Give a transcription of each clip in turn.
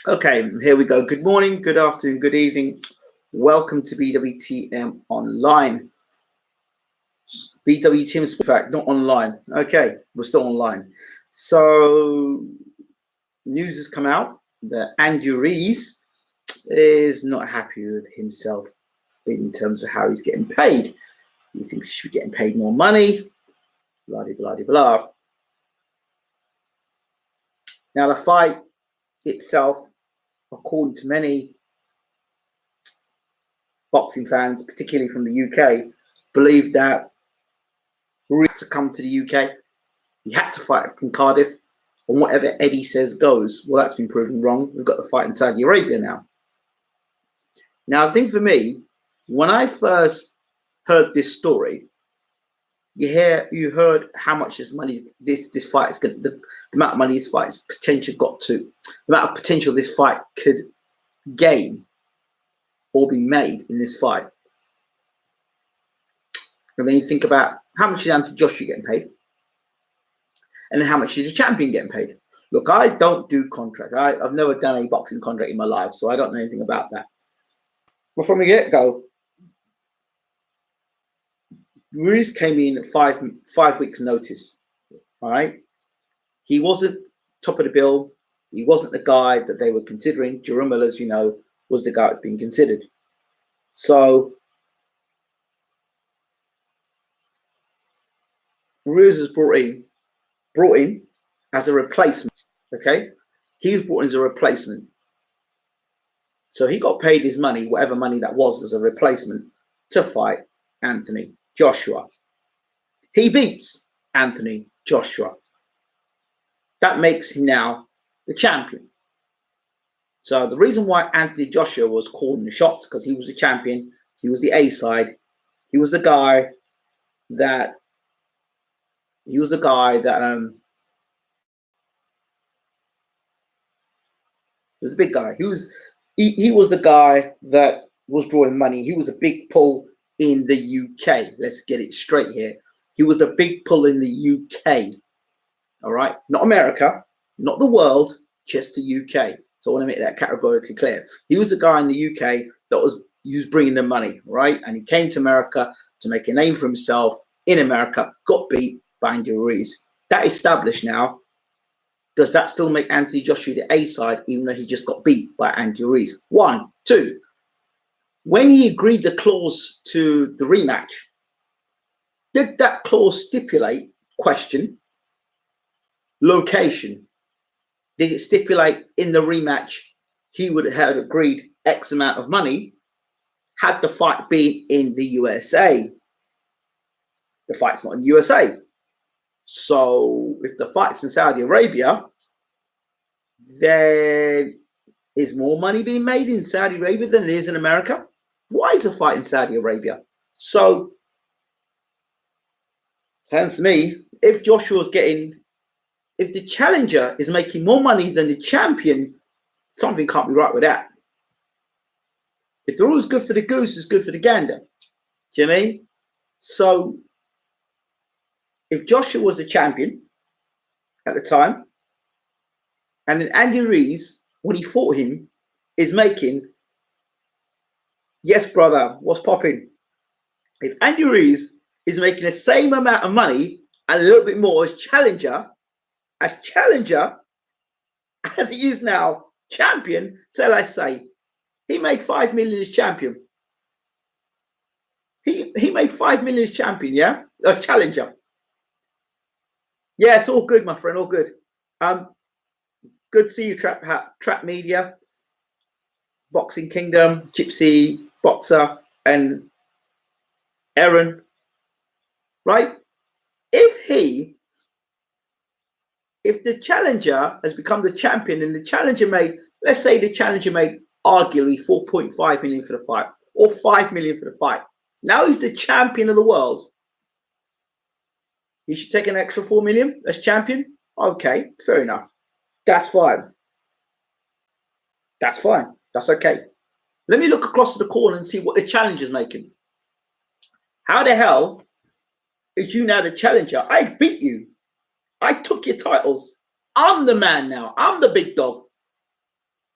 Okay, here we go. Good morning, good afternoon, good evening. Welcome to BWTM Online. BWTM, in fact, not online. Okay, we're still online. So, news has come out that Ruiz is not happy with himself in terms of how he's getting paid. He thinks he should be getting paid more money, blah, blah, blah, blah. Now, the fight itself, according to many boxing fans, particularly from the UK, believe that Ruiz had to come to the UK. He had to fight in Cardiff, and whatever Eddie says goes. Well, that's been proven wrong. We've got the fight in Saudi Arabia now. Now, the thing for me, when I first heard this story, you heard how much this money, this fight is going, the amount of money this fight is potential got to, the amount of potential this fight could gain or be made in this fight. And then you think about how much is Anthony Joshua getting paid, and then how much is the champion getting paid. Look, I don't do contracts. I've never done any boxing contract in my life, so I don't know anything about that. But from the get-go, Ruiz came in at five weeks' notice. All right, he wasn't top of the bill. He wasn't the guy that they were considering. Jerome Miller, as you know, was the guy that's being considered. So Ruiz was brought in as a replacement. Okay, he was brought in as a replacement. So he got paid his money, whatever money that was, as a replacement to fight Anthony Joshua. He beats Anthony Joshua. That makes him now the champion. So the reason why Anthony Joshua was calling the shots, because he was the champion, he was the A side, he was the guy that he was the big guy. He was the guy that was drawing money. He was a big pull in the UK. Let's get it straight here. He was a big pull in the UK. All right, not America, not the world, just the UK. So I want to make that categorically clear. He was the guy in the UK that was bringing the money, right? And he came to America to make a name for himself in America. Got beat by Andy Ruiz. That established now. Does that still make Anthony Joshua the A side, even though he just got beat by Andy Ruiz? 1, 2. When he agreed the clause to the rematch, did that clause stipulate, question, location? Did it stipulate in the rematch he would have agreed X amount of money had the fight been in the USA? The fight's not in the USA. So if the fight's in Saudi Arabia, then is more money being made in Saudi Arabia than there is in America? Why is the fight in Saudi Arabia? So, sounds to me, if the challenger is making more money than the champion, something can't be right with that. If the rule's good for the goose, it's good for the gander. Do you know what I mean? So, if Joshua was the champion at the time, and then Andy Ruiz, when he fought him, is making, yes, brother, what's popping? If Andy Ruiz is making the same amount of money and a little bit more as challenger as he is now champion, so let's say he made 5 million as champion. He made 5 million as champion, yeah? As challenger. Yeah, it's all good, my friend, all good. Good to see you, Trap Media, Boxing Kingdom, Gypsy, Boxer, and Aaron. Right? If the challenger has become the champion and the challenger made, let's say the challenger made arguably 4.5 million for the fight or 5 million for the fight. Now he's the champion of the world. He should take an extra 4 million as champion. Okay, fair enough. That's fine. That's fine. That's okay. Let me look across to the corner and see what the challenger's making. How the hell is you now the challenger? I beat you. I took your titles. I'm the man now. I'm the big dog.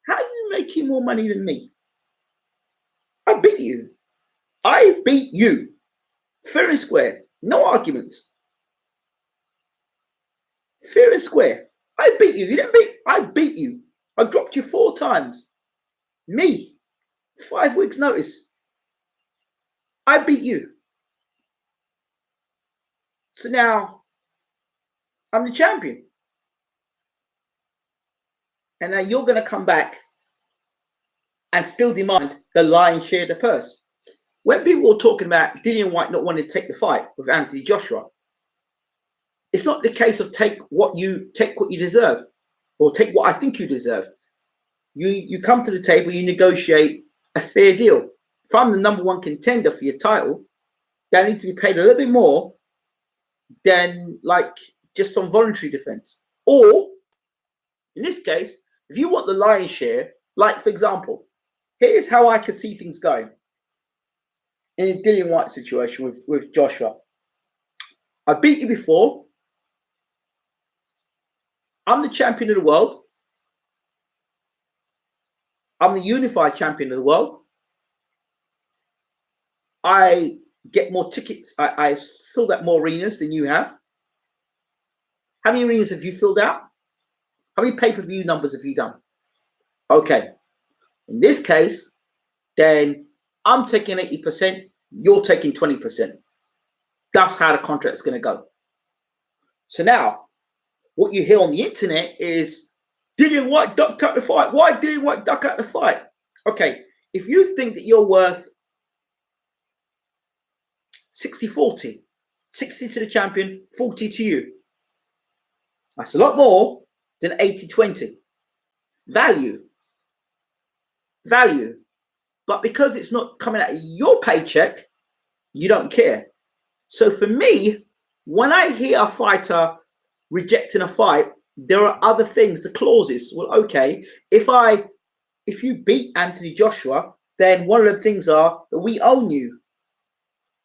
How are you making more money than me? I beat you. I beat you. Fair and square. No arguments. Fair and square. I beat you. You didn't beat. I beat you. I dropped you 4 times. Me. 5 weeks notice. I beat you. So now I'm the champion. And now you're going to come back and still demand the lion's share of the purse. When people were talking about Dillian Whyte not wanting to take the fight with Anthony Joshua, it's not the case of take what you deserve, or take what I think you deserve. You come to the table, you negotiate a fair deal. If I'm the #1 contender for your title, then I need to be paid a little bit more than like just some voluntary defense. Or in this case, if you want the lion's share, like for example, here's how I could see things going in a Dillian Whyte situation with Joshua. I beat you before. I'm the champion of the world. I'm the unified champion of the world. I get more tickets. I filled out more arenas than you have. How many arenas have you filled out? How many pay-per-view numbers have you done? Okay. In this case, then I'm taking 80%. You're taking 20%. That's how the contract is going to go. So now, what you hear on the internet is Dillian Whyte ducked out the fight. Why Dillian Whyte duck out the fight? Okay, if you think that you're worth 60-40, 60 to the champion, 40 to you, that's a lot more than 80-20. Value. But because it's not coming out of your paycheck, you don't care. So for me, when I hear a fighter rejecting a fight, there are other things, the clauses. Well, okay, if you beat Anthony Joshua, then one of the things are that we own you.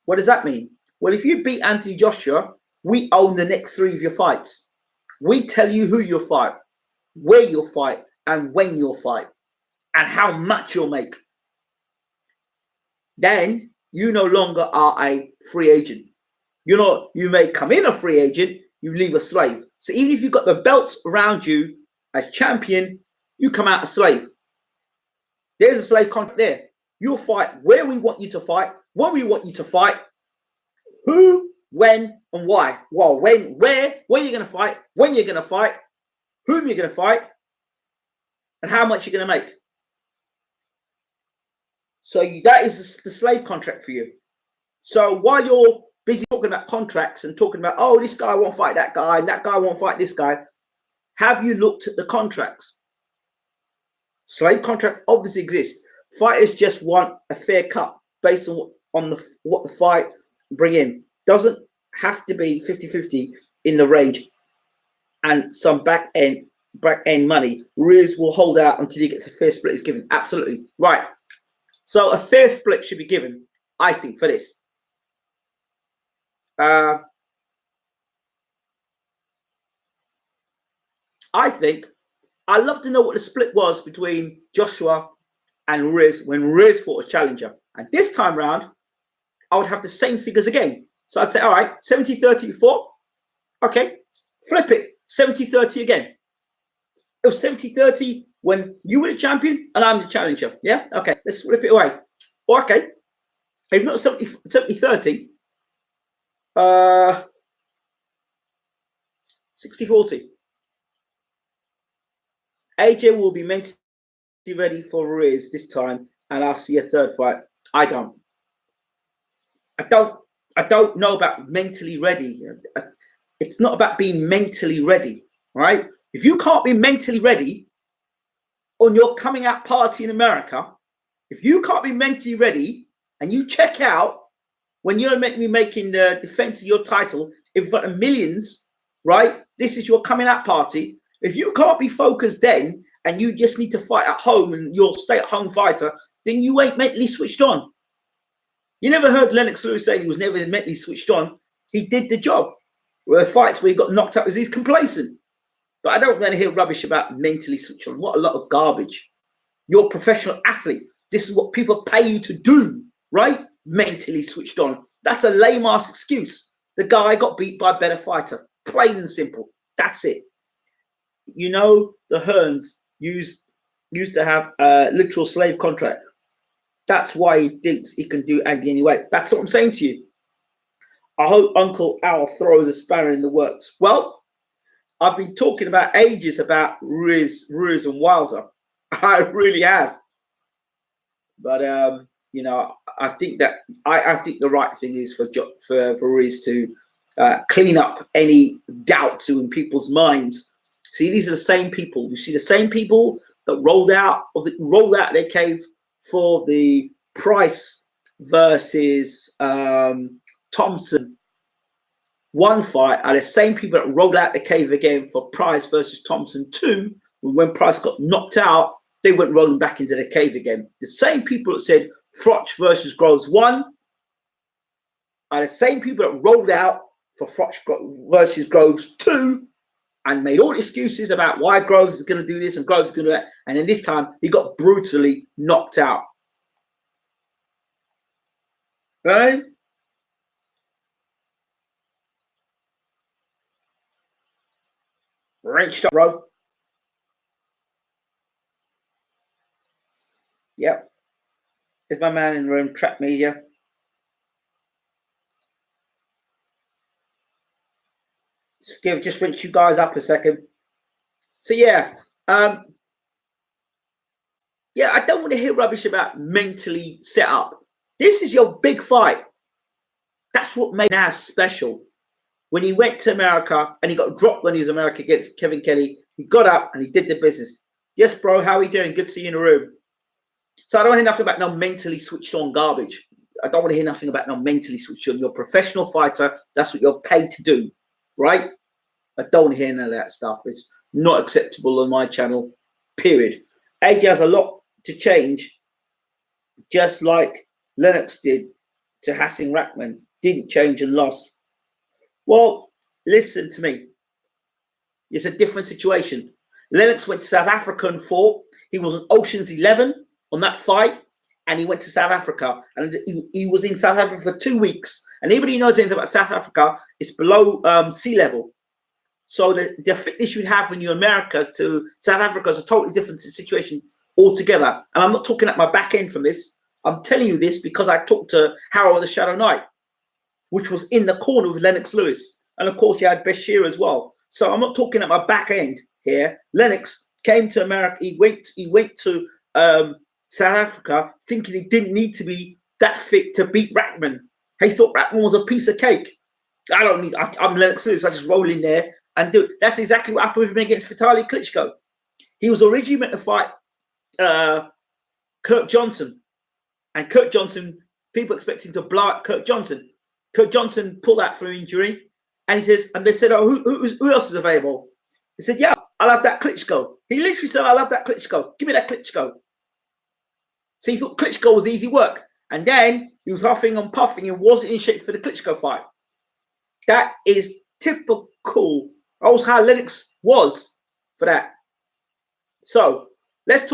What does that mean? Well, if you beat Anthony Joshua, we own the next 3 of your fights. We tell you who you'll fight, where you'll fight, and when you'll fight, and how much you'll make. Then you no longer are a free agent. You may come in a free agent, you leave a slave. So even if you've got the belts around you as champion, you come out a slave. There's a slave contract there. You'll fight where we want you to fight, when we want you to fight, who, when, and why. Well, when you're going to fight, when you're going to fight, whom you're going to fight, and how much you're going to make. So that is the slave contract for you. So while you're busy talking about contracts and talking about, oh, this guy won't fight that guy, and that guy won't fight this guy, have you looked at the contracts? Slave contract obviously exists. Fighters just want a fair cut based on what the fight bring in. Doesn't have to be 50-50 in the range. And some back end money. Ruiz will hold out until he gets a fair split is given. Absolutely. Right. So a fair split should be given, I think, for this. I think I'd love to know what the split was between Joshua and Ruiz when Ruiz fought a challenger. And this time round, I would have the same figures again. So I'd say, all right, 70-30 before. Okay, flip it, 70-30 again. It was 70-30 when you were the champion and I'm the challenger. Yeah, okay, let's flip it away. Or okay, if not 70-30, 60-40. AJ will be mentally ready for Ruiz this time, and I'll see a third fight. I don't know about mentally ready. It's not about being mentally ready, right? If you can't be mentally ready on your coming out party in America, if you can't be mentally ready and you check out when you're meant to be making the defense of your title in front of millions, right? This is your coming out party. If you can't be focused then and you just need to fight at home and you're a stay-at-home fighter, then you ain't mentally switched on. You never heard Lennox Lewis say he was never mentally switched on. He did the job. Where fights where he got knocked out because he's complacent. But I don't want to hear rubbish about mentally switched on. What a lot of garbage. You're a professional athlete. This is what people pay you to do, right? Mentally switched on. That's a lame ass excuse. The guy got beat by a better fighter. Plain and simple. That's it. You know, the Hearns used to have a literal slave contract. That's why he thinks he can do Andy anyway. That's what I'm saying to you. I hope Uncle Al throws a spanner in the works. Well, I've been talking about ages about Ruiz and Wilder. I really have. But you know, I think that I think the right thing is for Ruiz to clean up any doubts in people's minds. See, these are the same people. You see the same people that rolled out their cave for the Price versus Thompson one fight, are the same people that rolled out the cave again for Price versus Thompson 2. When Price got knocked out, they went rolling back into the cave again. The same people that said Froch versus Groves 1 are the same people that rolled out for Froch versus Groves 2 and made all excuses about why Groves is going to do this and Groves is going to do that. And then this time, he got brutally knocked out. Right? Wrenched up, bro. Yep. Here's my man in the room, Trap Media. Just rinse you guys up a second. So yeah, yeah, I don't want to hear rubbish about mentally set up. This is your big fight. That's what made Nas special. When he went to America and he got dropped when he was in America against Kevin Kelly, he got up and he did the business. Yes, bro, how are you doing? Good to see you in the room. So I don't want to hear nothing about no mentally switched on garbage. I don't want to hear nothing about no mentally switched on. You're a professional fighter. That's what you're paid to do, right? I don't want to hear none of that stuff. It's not acceptable on my channel, period. AJ has a lot to change, just like Lennox did to Hassing Rahman. Didn't change and lost. Well, listen to me. It's a different situation. Lennox went to South Africa and fought. He was on Ocean's 11 on that fight, and he went to South Africa. And he was in South Africa for 2 weeks. And anybody who knows anything about South Africa, it's below sea level. So the fitness you have when you're America to South Africa is a totally different situation altogether. And I'm not talking at my back end from this. I'm telling you this because I talked to Harold the Shadow Knight, which was in the corner with Lennox Lewis. And of course, you had Bashir as well. So I'm not talking at my back end here. Lennox came to America. He went to South Africa thinking he didn't need to be that fit to beat Rahman. He thought Rahman was a piece of cake. I'm Lennox Lewis. I just roll in there and do it. That's exactly what happened with him against Vitaly Klitschko. He was originally meant to fight Kirk Johnson. And Kirk Johnson, people expecting to blow up Kirk Johnson. Kirk Johnson pulled out for injury. And he says, and they said, oh, who else is available? He said, yeah, I'll have that Klitschko. He literally said, I'll have that Klitschko. Give me that Klitschko. So he thought Klitschko was easy work. And then he was huffing and puffing and wasn't in shape for the Klitschko fight. That is typical. That was how Lennox was for that. So let's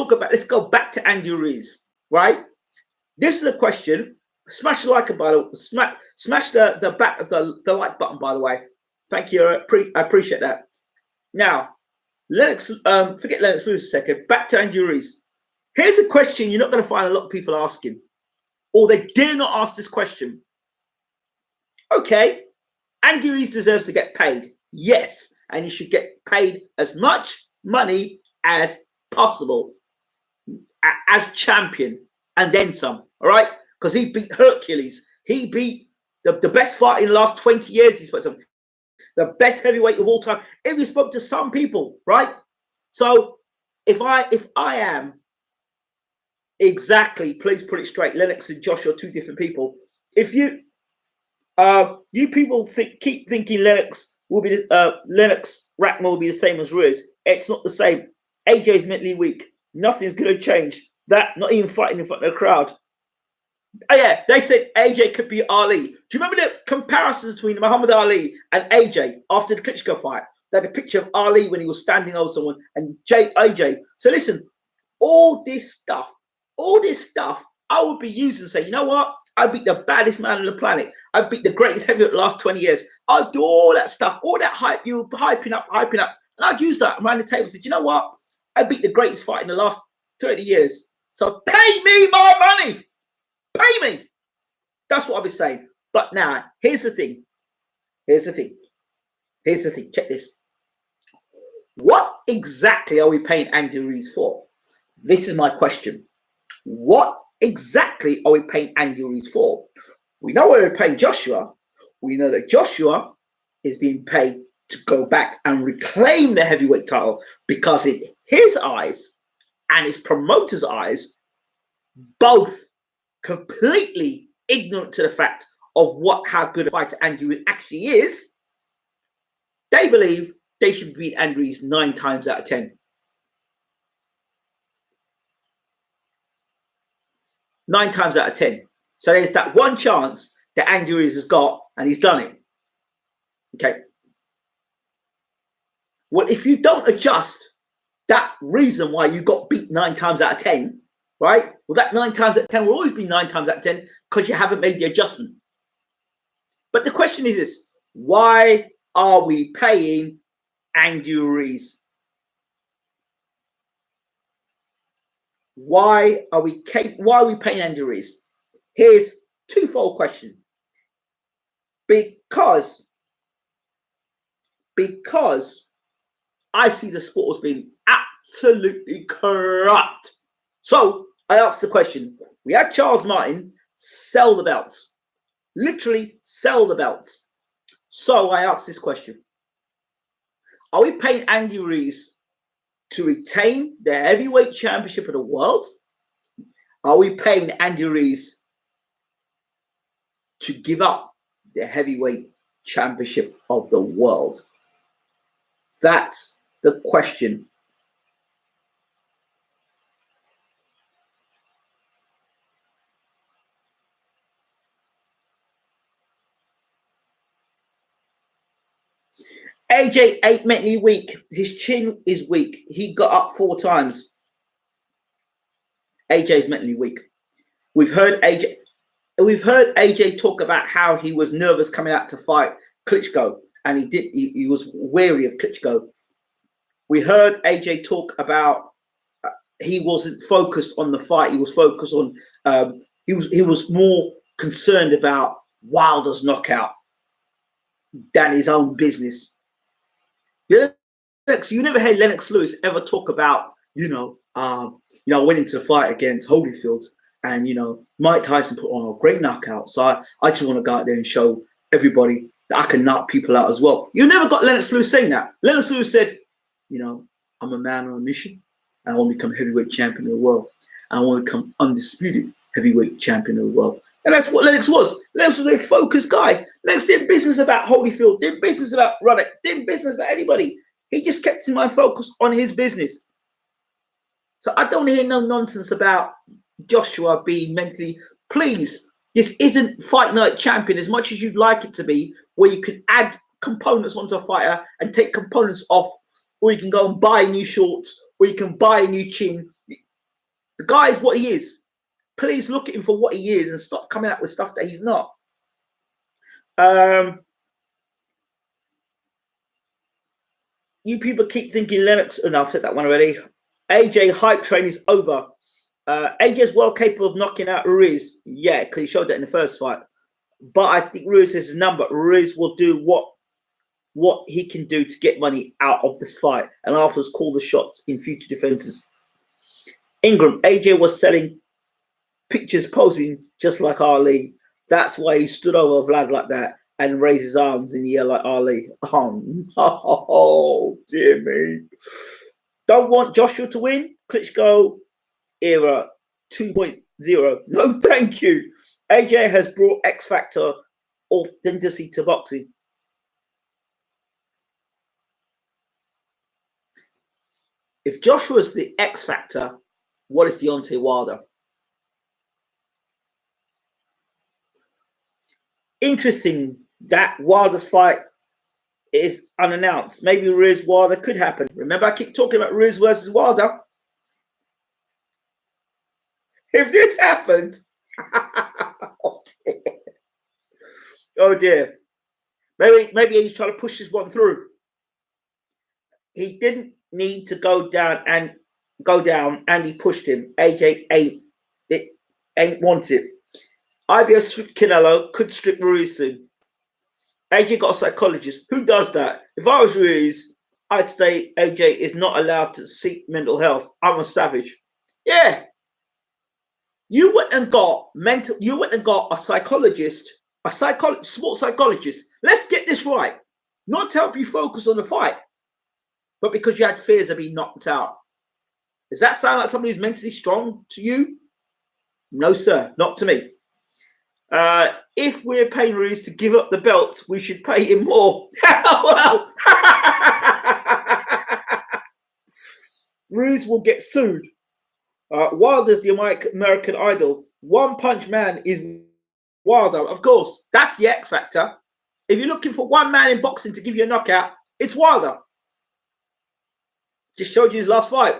go back to Andy Ruiz, right? This is a question. Smash the like button. Smash the like button, by the way. Thank you. I appreciate that. Now, Lennox, forget Lennox Lewis a second. Back to Andy Ruiz. Here's a question you're not going to find a lot of people asking, or they dare not ask this question. Okay, Andy Ruiz deserves to get paid. Yes, and he should get paid as much money as possible as champion, and then some. All right, because he beat Hercules. He beat the best fighter in the last 20 years. He's the best heavyweight of all time. If you spoke to some people, right? So if I am exactly, please put it straight. Lennox and Josh are two different people. If you people keep thinking Lennox Rahman will be the same as Ruiz. It's not the same. AJ is mentally weak. Nothing's going to change. That, not even fighting in front of the crowd. Oh yeah, they said AJ could be Ali. Do you remember the comparisons between Muhammad Ali and AJ after the Klitschko fight? They had a picture of Ali when he was standing over someone and AJ. So listen, all this stuff, I would be using and say, you know what? I beat the baddest man on the planet. I beat the greatest heavyweight the last 20 years. I'll do all that stuff, all that hype, you hyping up. And I'd use that around the table and say, you know what? I beat the greatest fight in the last 30 years. So pay me my money. Pay me. That's what I'll be saying. But now, here's the thing. Check this. What exactly are we paying Andy Ruiz for? This is my question. What exactly are we paying Andy Ruiz for? We know what we're paying Joshua. We know that Joshua is being paid to go back and reclaim the heavyweight title because in his eyes and his promoter's eyes, both completely ignorant to the fact of how good a fighter Andy Ruiz actually is. They believe they should beat Andy Ruiz 9 times out of 10. 9 times out of 10. So there's that one chance that Andy Ruiz has got, and he's done it. Okay. Well, if you don't adjust that reason why you got beat 9 times out of 10, right? Well, that 9 times out of 10 will always be 9 times out of 10 because you haven't made the adjustment. But the question is this: why are we paying Andy Ruiz? Why are we paying Andy Ruiz? Here's twofold question. Because I see the sport as being absolutely corrupt. So I asked the question. We had Charles Martin sell the belts. Literally sell the belts. So I asked this question. Are we paying Andy Ruiz to retain the heavyweight championship of the world? Are we paying Andy Ruiz to give up the heavyweight championship of the world? That's the question. AJ ain't mentally weak. His chin is weak. He got up 4 times. AJ's mentally weak. We've heard AJ talk about how he was nervous coming out to fight Klitschko, and he was wary of Klitschko. We heard AJ talk about he wasn't focused on the fight. He was focused on he was more concerned about Wilder's knockout than his own business. Lennox, you never heard Lennox Lewis ever talk about, I went into the fight against Holyfield, and Mike Tyson put on a great knockout. So I just want to go out there and show everybody that I can knock people out as well. You never got Lennox Lewis saying that. Lennox Lewis said, I'm a man on a mission, and I want to become heavyweight champion of the world. I want to become undisputed heavyweight champion of the world. And that's what Lennox was. Lennox was a focused guy. Lennox didn't business about Holyfield, didn't business about Ruddock, didn't business about anybody. He just kept his mind focused on his business. So I don't hear no nonsense about Joshua being mentally. Please, this isn't Fight Night Champion as much as you'd like it to be, where you can add components onto a fighter and take components off, or you can go and buy new shorts, or you can buy a new chin. The guy is what he is. Please look at him for what he is and stop coming out with stuff that he's not. You people keep thinking Lennox, and I've said that one already. AJ hype train is over. AJ is well capable of knocking out Ruiz. Yeah, because he showed that in the first fight. But I think Ruiz is his number. Ruiz will do what he can do to get money out of this fight, and afterwards call the shots in future defenses. Ingram, AJ was selling pictures posing just like Ali. That's why he stood over Vlad like that and raised his arms in the air like Ali. Oh, dear me. Don't want Joshua to win? Klitschko era 2.0. No, thank you. AJ has brought X Factor authenticity to boxing. If Joshua's the X Factor, what is Deontay Wilder? Interesting that Wilder's fight is unannounced. Maybe Ruiz Wilder could happen. Remember, I keep talking about Ruiz versus Wilder. If this happened, oh dear. Maybe he's trying to push this one through. He didn't need to go down, and he pushed him. AJ ain't want it. IBS stripped Canelo, could strip Ruiz soon. AJ got a psychologist. Who does that? If I was Ruiz, I'd say AJ is not allowed to seek mental health. I'm a savage. Yeah. You went and got a psychologist, sports psychologist. Let's get this right. Not to help you focus on the fight, but because you had fears of being knocked out. Does that sound like somebody who's mentally strong to you? No, sir, not to me. If we're paying Ruiz to give up the belt, we should pay him more. Well, Ruiz will get sued. Wilder's the American Idol. One Punch Man is Wilder, of course. That's the X factor. If you're looking for one man in boxing to give you a knockout, it's Wilder. Just showed you his last fight.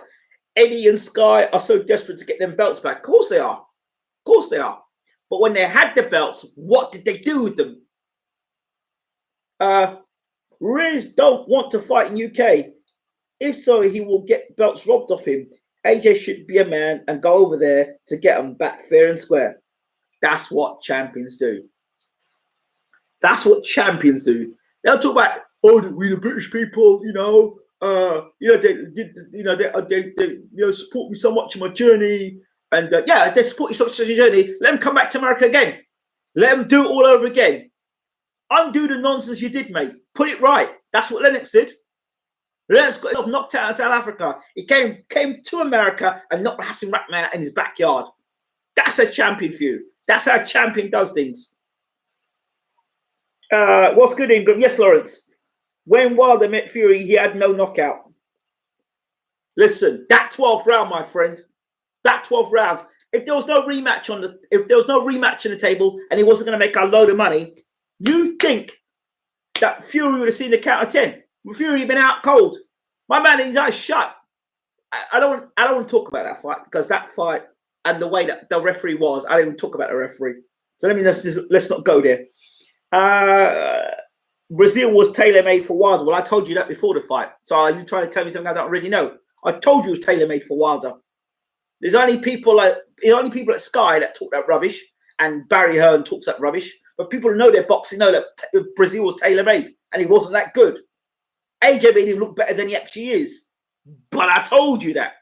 Eddie and Sky are so desperate to get them belts back. Of course they are. Of course they are. But when they had the belts, what did they do with them? Ruiz don't want to fight in UK. If so, he will get belts robbed off him. AJ should be a man and go over there to get them back fair and square. That's what champions do. That's what champions do. They'll talk about, oh, we the British people, they support me so much in my journey, and they support you so much in your journey. Let them come back to America again. Let them do it all over again. Undo the nonsense you did, mate. Put it right. That's what Lennox did. Lennox got knocked out in South Africa. He came to America and knocked Hassan Rahman out in his backyard. That's a champion for you. That's how a champion does things. What's good, Ingram? Yes, Lawrence. When Wilder met Fury, he had no knockout. Listen, that 12th round, my friend, that 12th round. If there was no rematch on the table, and he wasn't going to make a load of money, you think that Fury would have seen the count of 10? Fury had been out cold. My man, his eyes shut. I don't want to talk about that fight, because that fight and the way that the referee was, I don't even talk about the referee. So let's not go there. Brazil was tailor-made for Wilder. Well, I told you that before the fight. So are you trying to tell me something I don't already know? I told you it was tailor-made for Wilder. There's only people at Sky that talk that rubbish, and Barry Hearn talks that rubbish. But people who know their boxing know that Brazil was tailor-made, and he wasn't that good. AJ made him look better than he actually is. But I told you that.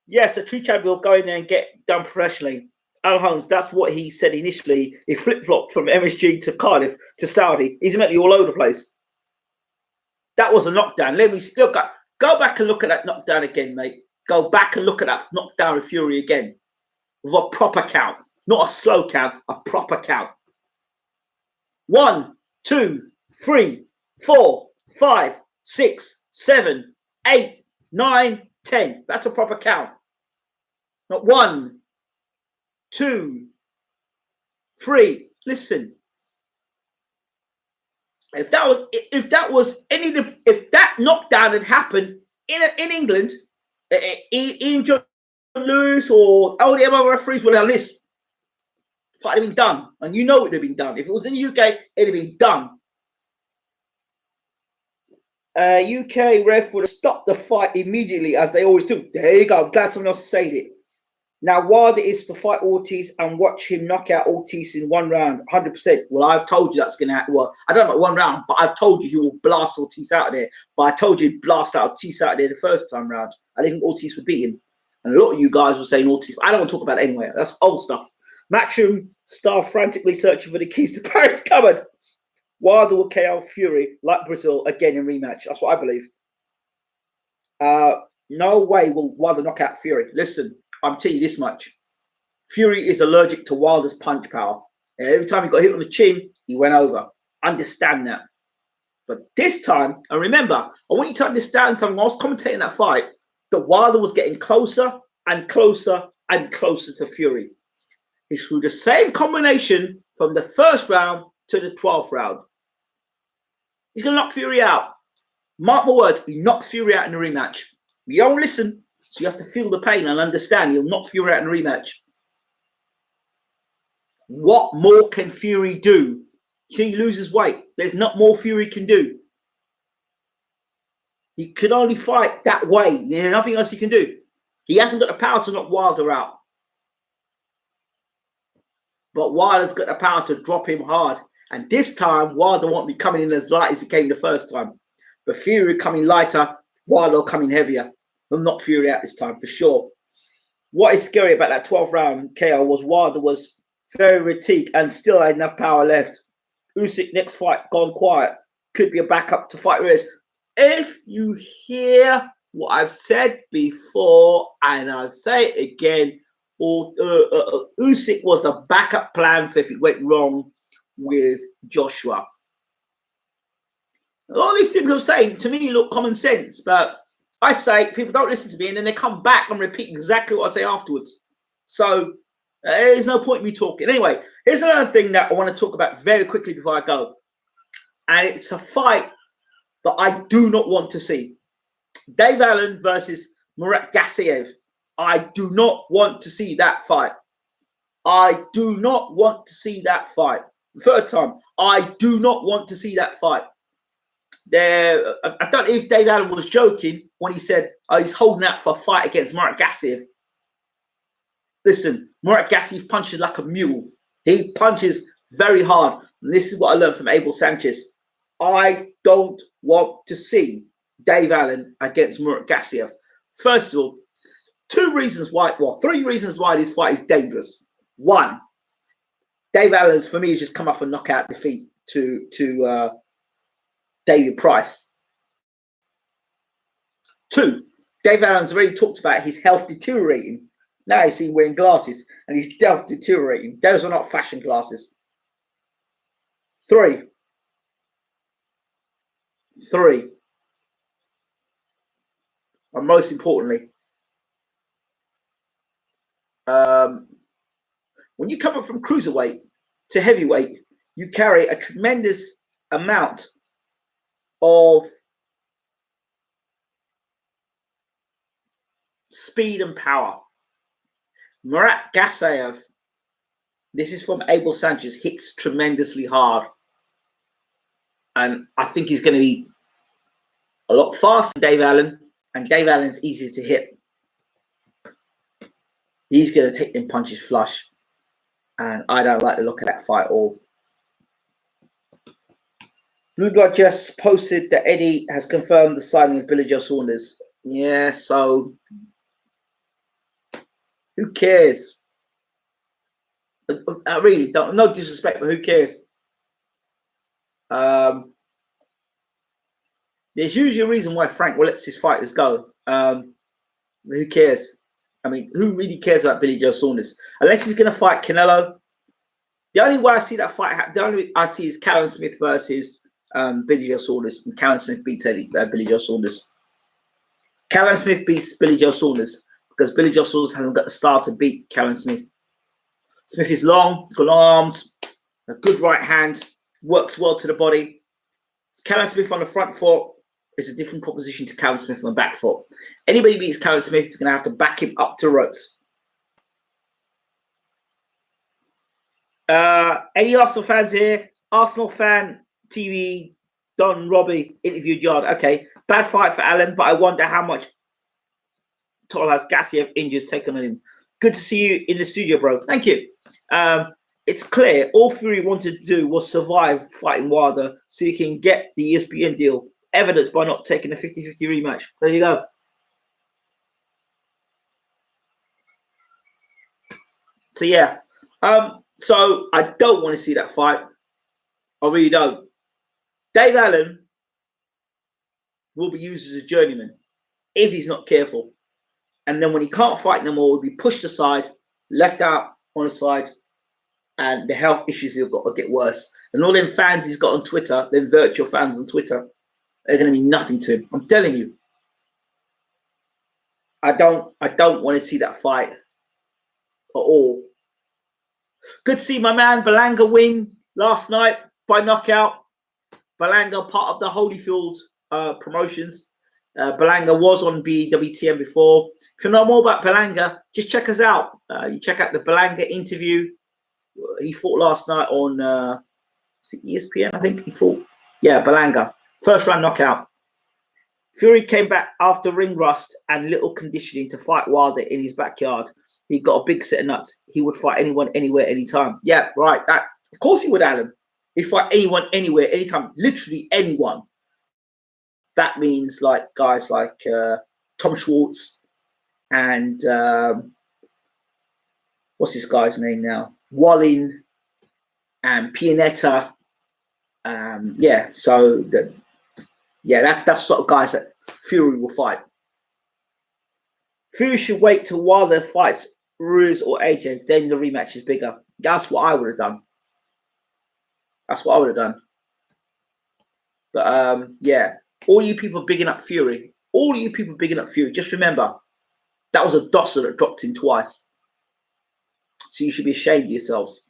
Yes, a true champion will go in there and get done professionally. Al Holmes, that's what he said initially. He flip-flopped from MSG to Cardiff to Saudi. He's mentally all over the place. That was a knockdown. Let me look. Go back and look at that knockdown again, mate. Go back and look at that knockdown of Fury again. With a proper count. Not a slow count, a proper count. 1, 2, 3, 4, 5, 6, 7, 8, 9, 10. That's a proper count. Not 1, 2, 3. Listen. If that knockdown had happened in England, in John Lewis or all the other referees would have this. Fight had been done, and you know it would have been done. If it was in the UK, it'd have been done. UK ref would have stopped the fight immediately, as they always do. There you go. I'm glad someone else said it. Now, Wilder is to fight Ortiz and watch him knock out Ortiz in 1 round, 100%. Well, I've told you that's going to happen. Well, I don't know about 1 round, but I've told you he will blast Ortiz out of there. But I told you he'd blast out Ortiz out of there the first time round. I didn't think Ortiz would beat him. And a lot of you guys were saying Ortiz. I don't want to talk about it anyway. That's old stuff. Matchroom staff frantically searching for the keys to Paris cupboard. Wilder will KO Fury like Brazil again in rematch. That's what I believe. No way will Wilder knock out Fury. Listen, I'm telling you this much. Fury is allergic to Wilder's punch power. Every time he got hit on the chin, he went over. Understand that. But this time, and remember, I want you to understand something. I was commentating that fight, that Wilder was getting closer and closer and closer to Fury. It's through the same combination from the first round to the 12th round. He's going to knock Fury out. Mark my words, he knocks Fury out in the rematch. You don't listen. So you have to feel the pain and understand he'll knock Fury out in a rematch. What more can Fury do? He loses weight. There's not more Fury can do. He can only fight that way. There's nothing else he can do. He hasn't got the power to knock Wilder out. But Wilder's got the power to drop him hard. And this time, Wilder won't be coming in as light as he came the first time. But Fury coming lighter, Wilder coming heavier. He'll knock Fury out this time, for sure. What is scary about that 12th round KO was Wilder was very fatigued and still had enough power left. Usyk next fight gone quiet. Could be a backup to fight Ruiz. If you hear what I've said before, and I'll say it again, Usyk was the backup plan for if it went wrong with Joshua. All these things I'm saying to me look common sense, but I say people don't listen to me and then they come back and repeat exactly what I say afterwards. So there's no point in me talking. Anyway, here's another thing that I want to talk about very quickly before I go. And it's a fight that I do not want to see. Dave Allen versus Murat Gassiev. I do not want to see that fight. I do not want to see that fight. Third time, I do not want to see that fight. I don't know if Dave Allen was joking when he said, oh, he's holding out for a fight against Murat Gassiev. Listen, Murat Gassiev punches like a mule. He punches very hard. And this is what I learned from Abel Sanchez. I don't want to see Dave Allen against Murat Gassiev. First of all, three reasons why this fight is dangerous. One, Dave Allen's, for me, has just come off a knockout defeat to David Price. Two, Dave Allen's already talked about his health deteriorating. Now he's seen wearing glasses and his health deteriorating. Those are not fashion glasses. Three, and most importantly, when you come up from cruiserweight to heavyweight, you carry a tremendous amount of speed and power. Murat Gassiev, this is from Abel Sanchez, hits tremendously hard. And I think he's going to be a lot faster than Dave Allen. And Dave Allen's easy to hit. He's going to take them punches flush. And I don't like the look of that fight at all. Blue Blood just posted that Eddie has confirmed the signing of Billy Joe Saunders. Yeah, so who cares? I really don't. No disrespect, but who cares? There's usually a reason why Frank will let his fighters go. Who cares? I mean, who really cares about Billy Joe Saunders? Unless he's going to fight Canelo. The only way I see that fight happen, the only way I see is Callum Smith versus Billy Joe Saunders. And Callum Smith beats Billy Joe Saunders. Callum Smith beats Billy Joe Saunders because Billy Joe Saunders hasn't got the style to beat Callum Smith. Smith is long, he's got long arms, a good right hand, works well to the body. Callum Smith on the front foot is a different proposition to Callum Smith on the back foot. Anybody beats Callum Smith is going to have to back him up to ropes. Any Arsenal fans here? Arsenal fan TV, Don Robbie interviewed Yard. Okay, bad fight for Allen, but I wonder how much toll has Gassiev injuries taken on him. Good to see you in the studio, bro. Thank you. It's clear all Fury wanted to do was survive fighting Wilder so he can get the ESPN deal. Evidence by not taking a 50-50 rematch. There you go. So, yeah. So, I don't want to see that fight. I really don't. Dave Allen will be used as a journeyman if he's not careful. And then when he can't fight no more, he'll be pushed aside, left out on the side, and the health issues he'll got to get worse. And all them fans he's got on Twitter, them virtual fans on Twitter, they're going to mean nothing to him. I'm telling you. I don't want to see that fight at all. Good to see my man Berlanga win last night by knockout. Berlanga, part of the Holyfield promotions. Belanga was on BWTM before. If you know more about Belanga, just check us out. You check out the Belanga interview. He fought last night on ESPN, I think he fought. Yeah, Belanga. First round knockout. Fury came back after ring rust and little conditioning to fight Wilder in his backyard. He got a big set of nuts. He would fight anyone, anywhere, anytime. Yeah, right. Of course he would, Alan. He'd fight anyone, anywhere, anytime. Literally anyone. That means like guys like Tom Schwartz and what's this guy's name now? Wallin and Pianetta. Yeah, so that's sort of guys that Fury will fight. Fury should wait till Wilder fights Ruiz or AJ, then the rematch is bigger. That's what I would have done. That's what I would have done. But yeah, all you people bigging up Fury, just remember that was a dosser that dropped him twice. So you should be ashamed of yourselves.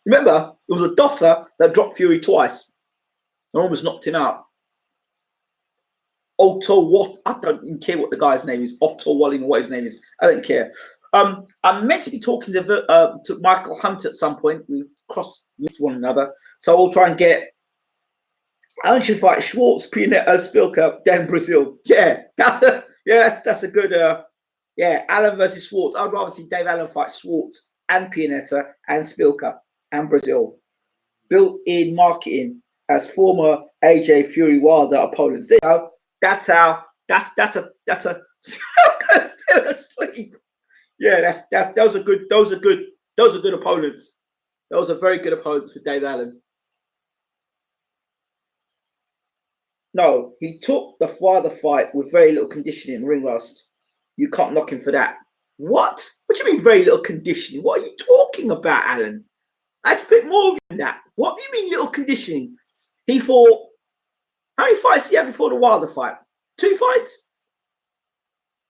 Remember, it was a dosser that dropped Fury twice and almost knocked him out. Otto, what? I don't even care what the guy's name is. Otto Walling, or what his name is. I don't care. I'm meant to be talking to Michael Hunt at some point. We've missed one another, so we'll try and get. Alan should fight Schwartz, Pianetta, Spilka, then Brazil. Yeah, that's a good. Yeah, Alan versus Schwartz. I'd rather see Dave Allen fight Schwartz and Pianetta and Spilka and Brazil. Built-in marketing as former AJ Fury Wilder opponents. There you go. That's a still asleep. Yeah, those are good opponents. Those are very good opponents for Dave Allen. No, he took the Wilder fight with very little conditioning and ring rust. You can't knock him for that. What? What do you mean very little conditioning? What are you talking about, Alan? That's a bit more than that. What do you mean little conditioning? He fought. How many fights did he have before the Wilder fight? 2 fights?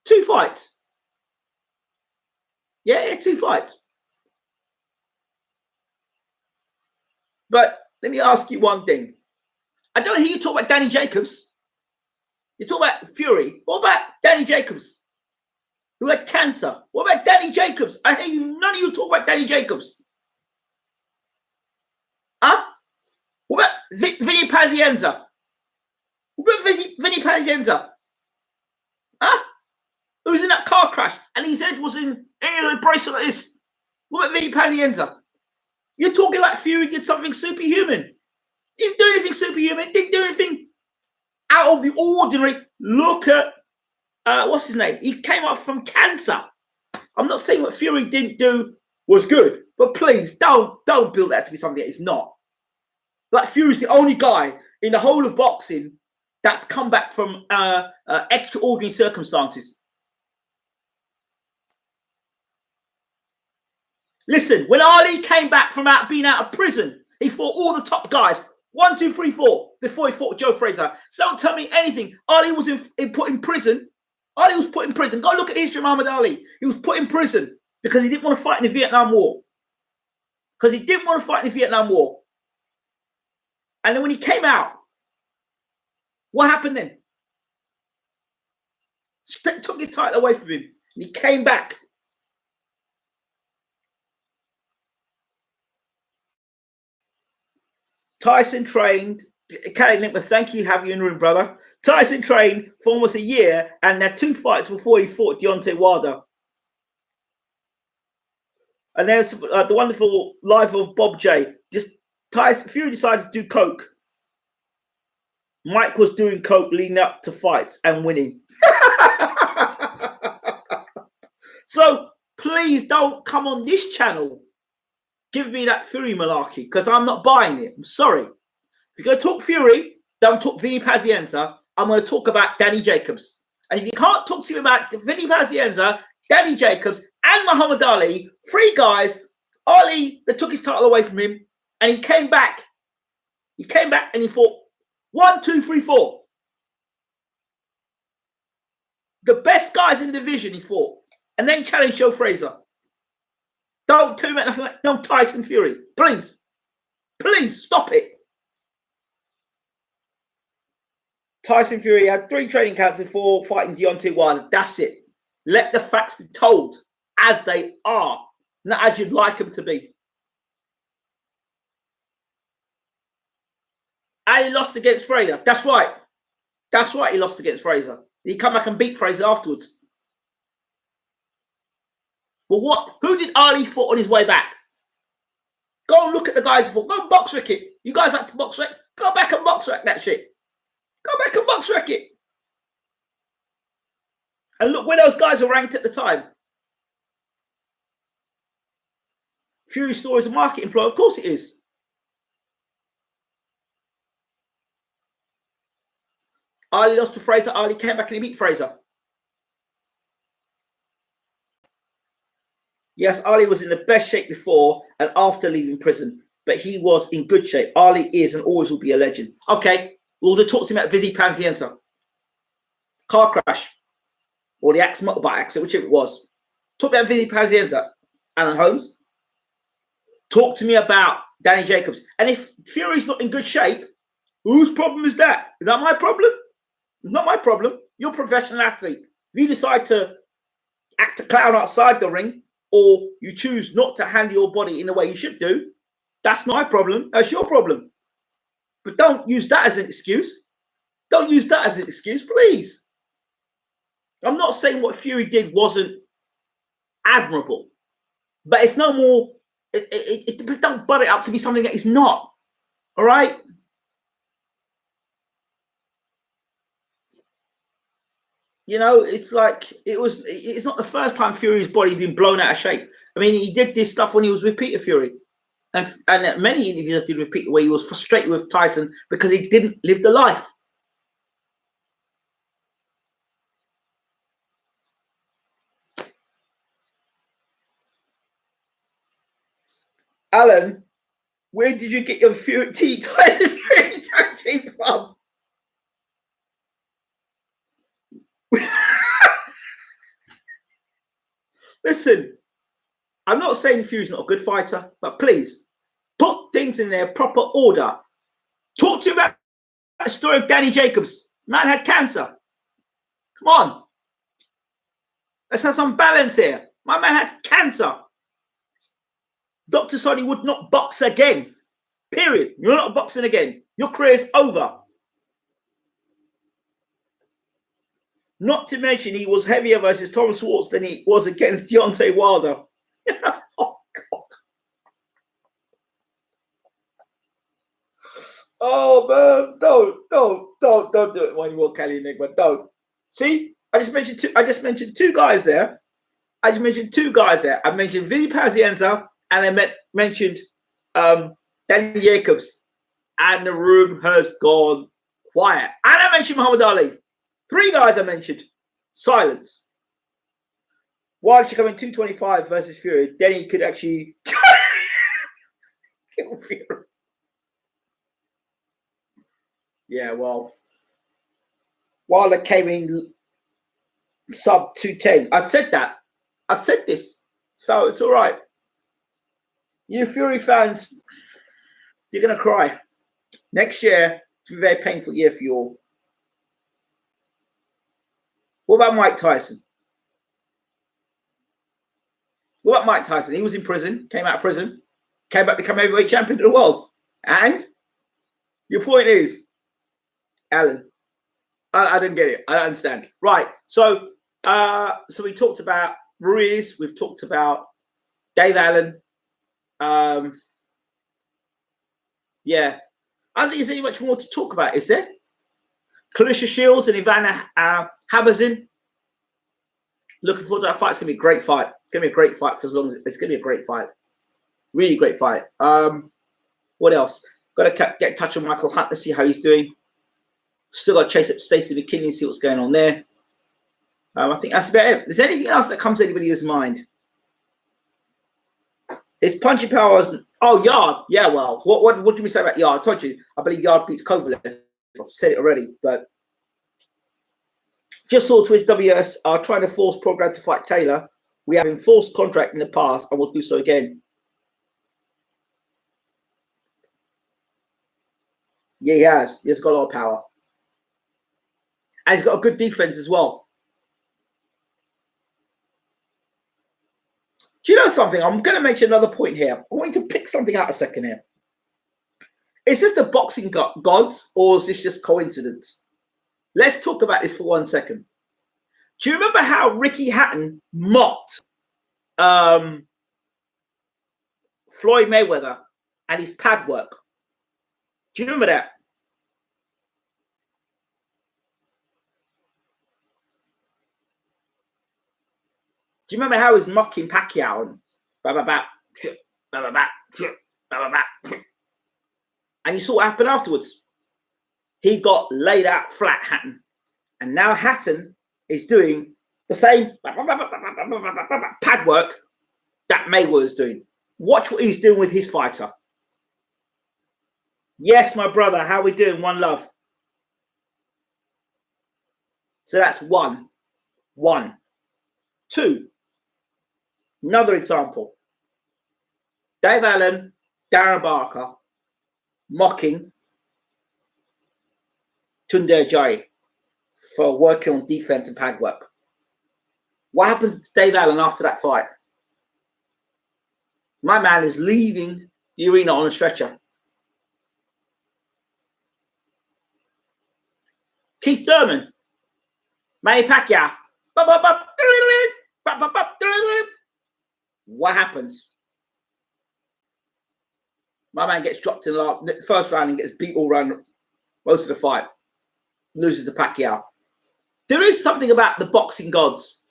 2 fights. Yeah, 2 fights. But let me ask you one thing. I don't hear you talk about Danny Jacobs. You talk about Fury. What about Danny Jacobs, who had cancer? What about Danny Jacobs? I hear you. None of you talk about Danny Jacobs. Huh? What about Vinny Pazienza? What about Vinny Pazienza? Huh? Who was in that car crash and his head was in a bracelet like this? What about Vinny Pazienza? You're talking like Fury did something superhuman. He didn't do anything superhuman. Didn't do anything out of the ordinary. Look at what's his name? He came up from cancer. I'm not saying what Fury didn't do was good, but please don't build that to be something that it's not. Like Fury's the only guy in the whole of boxing that's come back from extraordinary circumstances. Listen, when Ali came back from being out of prison, he fought all the top guys. 1, 2, 3, 4 before he fought Joe Frazier. So don't tell me anything. Ali was put in prison. Ali was put in prison. Go look at the history of Muhammad Ali. He was put in prison because he didn't want to fight in the Vietnam War. And then when he came out, what happened then? Took his title away from him. And he came back. Tyson trained. Kelly Linkman, thank you. Have you in the room, brother. Tyson trained for almost a year and had 2 fights before he fought Deontay Wilder. And there's the wonderful life of Bob J. Fury decided to do coke. Mike was doing coke leading up to fights and winning. So please don't come on this channel. Give me that Fury malarkey because I'm not buying it. I'm sorry. If you're going to talk Fury, don't talk Vinny Pazienza. I'm going to talk about Danny Jacobs. And if you can't talk to me about Vinny Pazienza, Danny Jacobs, and Muhammad Ali, 3 guys, Ali that took his title away from him, and he came back. He came back and he fought 1, 2, 3, 4. The best guys in the division he fought, and then challenged Joe Frazier. Don't tell me about nothing like no Tyson Fury. Please. Please stop it. Tyson Fury had 3 training camps before fighting Deontay Wilder. That's it. Let the facts be told as they are, not as you'd like them to be. And he lost against Fraser. That's right. That's right, he lost against Fraser. He come back and beat Fraser afterwards. Well, what? Who did Ali fought on his way back? Go and look at the guys who fought. Go and box wreck it. You guys like to box wreck? Go back and box wreck that shit. Go back and box wreck it. And look where those guys were ranked at the time. Fury Store is a marketing ploy. Of course it is. Ali lost to Fraser. Ali came back and he beat Fraser. Yes, Ali was in the best shape before and after leaving prison, but he was in good shape. Ali is and always will be a legend. Okay, we'll talk to him about Vizzy Panzienza. Car crash. Or the motorbike accident, whichever it was. Talk about Vizzy Panzienza. Alan Holmes. Talk to me about Danny Jacobs. And if Fury's not in good shape, whose problem is that? Is that my problem? It's not my problem. You're a professional athlete. If you decide to act a clown outside the ring, or you choose not to handle your body in the way you should do, that's not my problem. That's your problem. But don't use that as an excuse. Don't use that as an excuse, please. I'm not saying what Fury did wasn't admirable, but it's no more. Don't butt it up to be something that it's not. All right. You know, it's like it's not the first time Fury's body's been blown out of shape. I mean, he did this stuff when he was with Peter Fury. And many interviews I did with Peter where he was frustrated with Tyson because he didn't live the life. Alan, where did you get your Tyson Fury tattoo from? Listen, I'm not saying Fury's not a good fighter, but please put things in their proper order. Talk to me about the story of Danny Jacobs. Man had cancer. Come on. Let's have some balance here. My man had cancer. Doctor said he would not box again. Period. You're not boxing again. Your career is over. Not to mention he was heavier versus Tom Schwartz than he was against Deontay Wilder. Oh, God. Oh, man. Don't do it anymore, Kelly Enigma. Don't. See? I just mentioned two guys there. I mentioned Vinny Pazienza and I mentioned Danny Jacobs. And the room has gone quiet. And I mentioned Muhammad Ali. 3 guys I mentioned. Silence. Wilder should come in 225 versus Fury. Then he could actually kill Fury. Yeah, well, Wilder came in sub 210. I've said that. I've said this. So it's all right. You Fury fans, you're going to cry. Next year, it's a very painful year for you all. What about Mike Tyson? What about Mike Tyson? He was in prison, came out of prison, came back to become heavyweight champion of the world. And your point is, Alan, I didn't get it. I don't understand. Right. So we talked about Ruiz. We've talked about Dave Allen. Yeah. I don't think there's any much more to talk about, is there? Clarissa Shields and Ivana Habazin. Looking forward to that fight. It's going to be a great fight. It's going to be a great fight for as long as it's going to be a great fight. Really great fight. What else? Got to get in touch with Michael Hunt to see how he's doing. Still got to chase up Stacey McKinley and see what's going on there. I think that's about it. Is there anything else that comes to anybody's mind? His punching power is... Oh, Yard. Yeah, well, what do we say about Yard? I told you. I believe Yard beats Kovalev. I've said it already, but... Just saw Twitch WS are trying to force Program to fight Taylor. We have enforced contract in the past and will do so again. Yeah, he has. He's got a lot of power. And he's got a good defense as well. Do you know something? I'm going to mention another point here. I want you to pick something out a second here. Is this the boxing gods, or is this just coincidence? Let's talk about this for 1 second. Do you remember how Ricky Hatton mocked Floyd Mayweather and his pad work? Do you remember that? Do you remember how he was mocking Pacquiao? And you saw what happened afterwards. He got laid out flat, Hatton. And now Hatton is doing the same pad work that Mayweather is doing. Watch what he's doing with his fighter. Yes, my brother, how we doing? One love. So that's one. Two. Another example. Dave Allen, Darren Barker, mocking Tunde Ajayi for working on defense and pad work. What happens to Dave Allen after that fight? My man is leaving the arena on a stretcher. Keith Thurman, Manny Pacquiao. What happens? My man gets dropped in the first round and gets beat all round, most of the fight. Loses to Pacquiao. There is something about the boxing gods.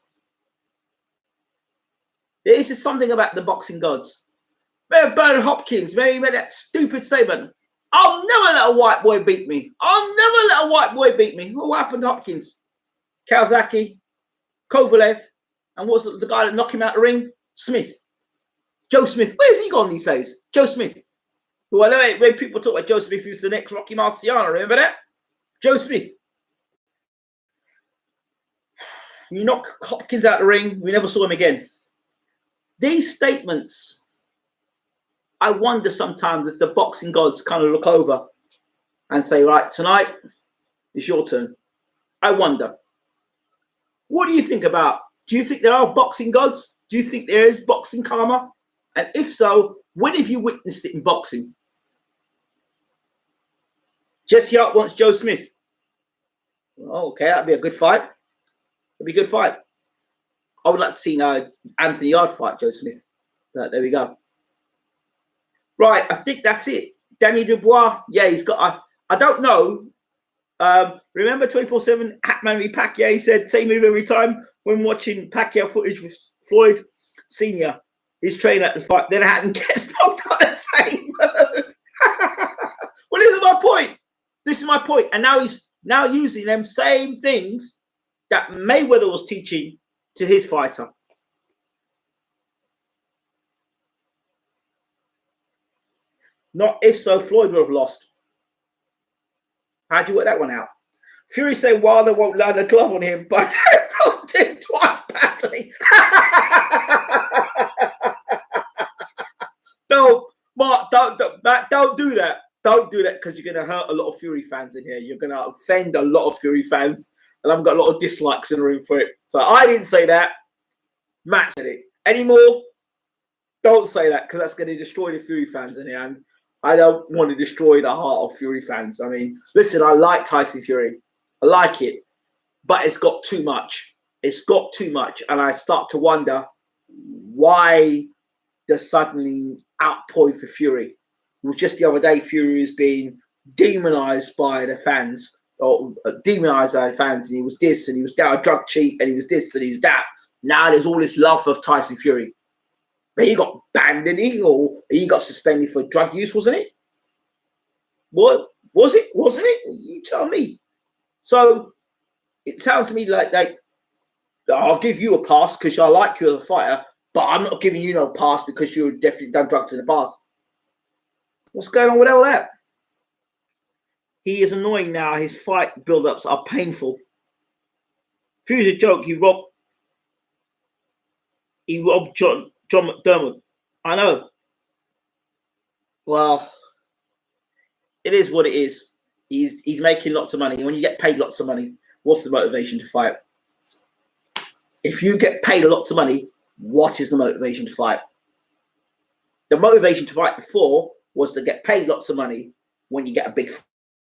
There is just something about the boxing gods. Remember Bernard Hopkins, maybe he made that stupid statement. I'll never let a white boy beat me. I'll never let a white boy beat me. What happened to Hopkins? Kawasaki, Kovalev, and what's the guy that knocked him out of the ring? Smith. Joe Smith. Where's he gone these days? Joe Smith. Who I know when people talk about Joe Smith, who's the next Rocky Marciano, remember that? Joe Smith. You knock Hopkins out of the ring, we never saw him again. These statements, I wonder sometimes if the boxing gods kind of look over and say, right, tonight it's your turn. I wonder. What do you think about? Do you think there are boxing gods? Do you think there is boxing karma? And if so, when have you witnessed it in boxing? Jesse Hart wants Joe Smith. Oh, okay, that'd be a good fight. It'd be a good fight. I would like to see Anthony Yard fight Joe Smith. There we go. Right, I think that's it. Daniel Dubois, yeah, he's got. I don't know. Remember 24/7 Hatman v Pacquiao? He said same move every time when watching Pacquiao footage with Floyd Senior. His trainer at the fight, then Hatton gets knocked out the same move. Well, this is my point. This is my point. And now he's using them same things that Mayweather was teaching to his fighter. Not if so, Floyd would have lost. How'd you work that one out? Fury saying Wilder won't land a glove on him, but don't do it twice badly. No, Mark, don't do that. Don't do that because you're going to hurt a lot of Fury fans in here. You're going to offend a lot of Fury fans, and I've got a lot of dislikes in the room for it. So I didn't say that. Matt said it. Any more? Don't say that because that's going to destroy the Fury fans in here. And I don't want to destroy the heart of Fury fans. I mean, listen, I like Tyson Fury. I like it. But it's got too much. It's got too much. And I start to wonder why the suddenly outpouring for Fury. It was just the other day, Fury was being demonized by the fans. Or demonized by the fans. And he was this, and he was that, a drug cheat, and he was this, and he was that. Now there's all this love of Tyson Fury. But he got banned, didn't he? Or he got suspended for drug use, wasn't it? What was it? Wasn't it? You tell me. So it sounds to me like I'll give you a pass because I like you as a fighter, but I'm not giving you no pass because you've definitely done drugs in the past. What's going on with all that? He is annoying now. His fight build-ups are painful. Fury's a joke. He robbed John McDermott. I know. Well, it is what it is. He's making lots of money. When you get paid lots of money, What's the motivation to fight? If you get paid lots of money, what is the motivation to fight? The motivation to fight before was to get paid lots of money when you get a big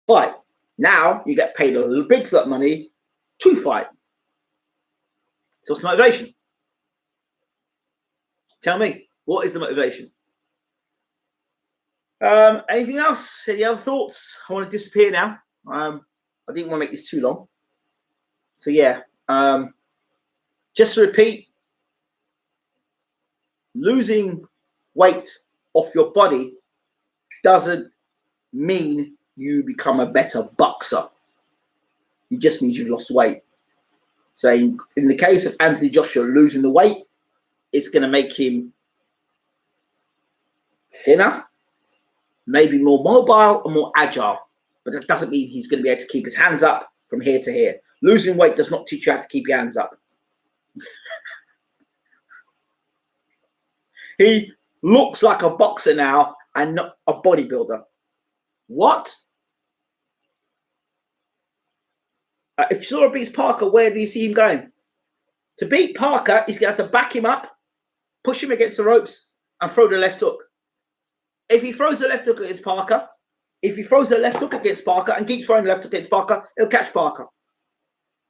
fight. Now you get paid a little big lot of money to fight. So what's the motivation? Tell me, what is the motivation? Anything else? Any other thoughts? I want to disappear now. I didn't want to make this too long. So yeah, just to repeat, losing weight off your body doesn't mean you become a better boxer. It just means you've lost weight. So in the case of Anthony Joshua losing the weight, it's going to make him thinner, maybe more mobile and more agile. But that doesn't mean he's going to be able to keep his hands up from here to here. Losing weight does not teach you how to keep your hands up. He looks like a boxer now and not a bodybuilder. What? If Chisora beats Parker, where do you see him going? To beat Parker, he's going to have to back him up, push him against the ropes, and throw the left hook. If he throws the left hook against Parker, and keeps throwing the left hook against Parker, he'll catch Parker.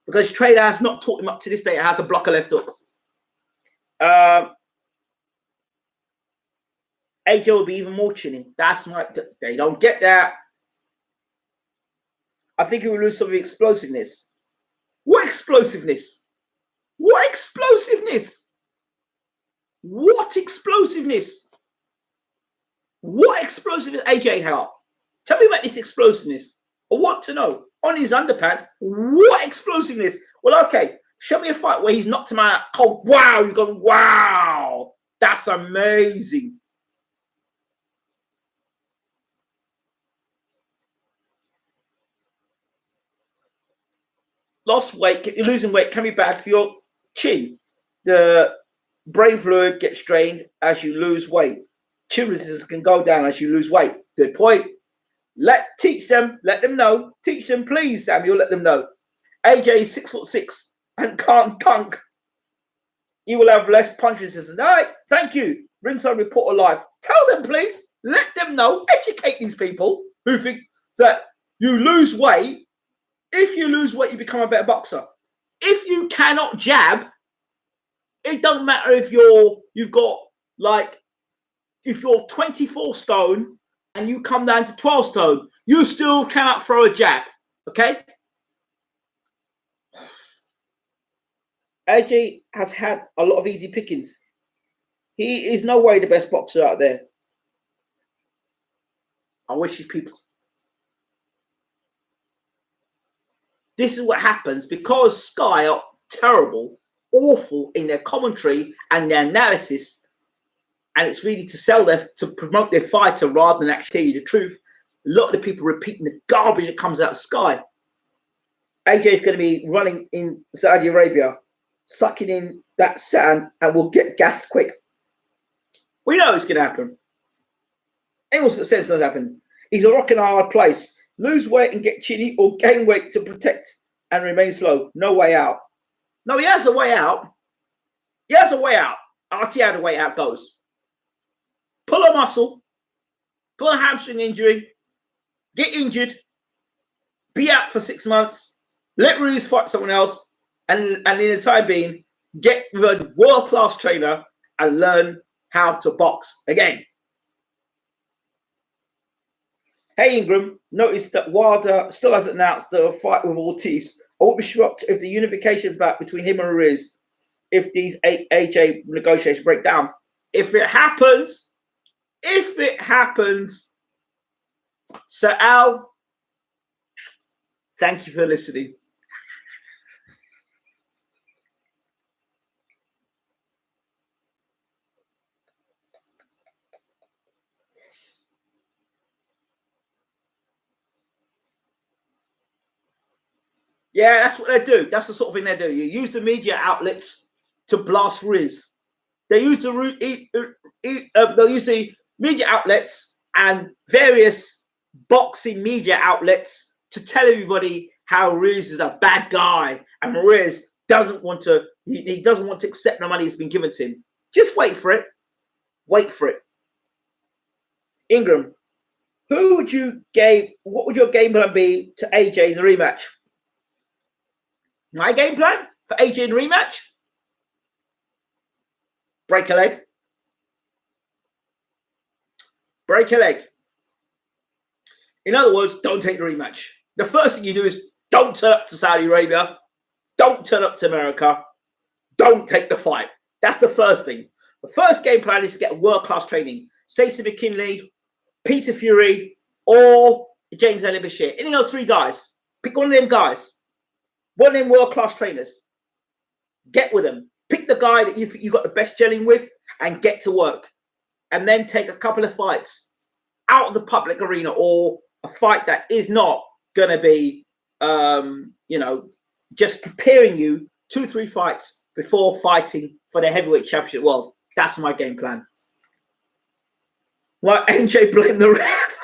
Because Trader has not taught him up to this day how to block a left hook. AJ will be even more chinny. They don't get that. I think he will lose some of the explosiveness. What explosiveness? What explosiveness? What explosiveness? What explosiveness AJ had? Tell me about this explosiveness. I want to know. On his underpants, what explosiveness? Well, okay. Show me a fight where he's knocked him out. Oh, wow. You're going, wow. That's amazing. Lost weight, losing weight can be bad for your chin. The brain fluid gets drained as you lose weight. Chin resistance can go down as you lose weight. Good point. Teach them, let them know. Teach them, please, Samuel, let them know. AJ is 6'6" and can't dunk. He will have less punch resistance. All right, thank you. Ringside Reporter Live. Tell them, please. Let them know. Educate these people who think that you lose weight. If you lose weight, you become a better boxer. If you cannot jab, it doesn't matter if if you're 24 stone and you come down to 12 stone, you still cannot throw a jab. Okay? AJ has had a lot of easy pickings. He is no way the best boxer out there. I wish these people. This is what happens because Sky are terrible, awful in their commentary and their analysis, and it's really to promote their fighter rather than actually tell you the truth. A lot of the people repeating the garbage that comes out of Sky. AJ is going to be running in Saudi Arabia, sucking in that sand, and will get gassed quick. We know it's going to happen. Anyone's got sense does happen. He's a rock and a hard place. Lose weight and get chinny, or gain weight to protect and remain slow. No way out. No, he has a way out. He has a way out. I'll tell you how the way out goes. Pull a muscle, pull a hamstring injury, get injured, be out for 6 months, let Ruiz fight someone else, and in the time being, get with a world-class trainer and learn how to box again. Hey Ingram, noticed that Wilder still hasn't announced a fight with Ortiz. I would be shocked if the unification back between him and Ruiz, if these AJ negotiations break down. If it happens, Sir Al, thank you for listening. Yeah, that's what they do. That's the sort of thing they do. You use the media outlets to blast Riz. They use the media outlets and various boxing media outlets to tell everybody how Ruiz is a bad guy and Ruiz doesn't want to, he doesn't want to accept the money that's been given to him. Just wait for it. Wait for it. Ingram, what would your game plan be to AJ in the rematch? My game plan for AJ in the rematch? Break a leg. Break a leg. In other words, don't take the rematch. The first thing you do is don't turn up to Saudi Arabia. Don't turn up to America. Don't take the fight. That's the first thing. The first game plan is to get world-class training. Stacey McKinley, Peter Fury, or James Bashir. Any of those three guys. Pick one of them guys. One of them world-class trainers. Get with them. Pick the guy that you got the best gelling with and get to work. And then take a couple of fights out of the public arena, or a fight that is not going to be, just preparing you 2-3 fights before fighting for the heavyweight championship world. That's my game plan. Like AJ blame the ref.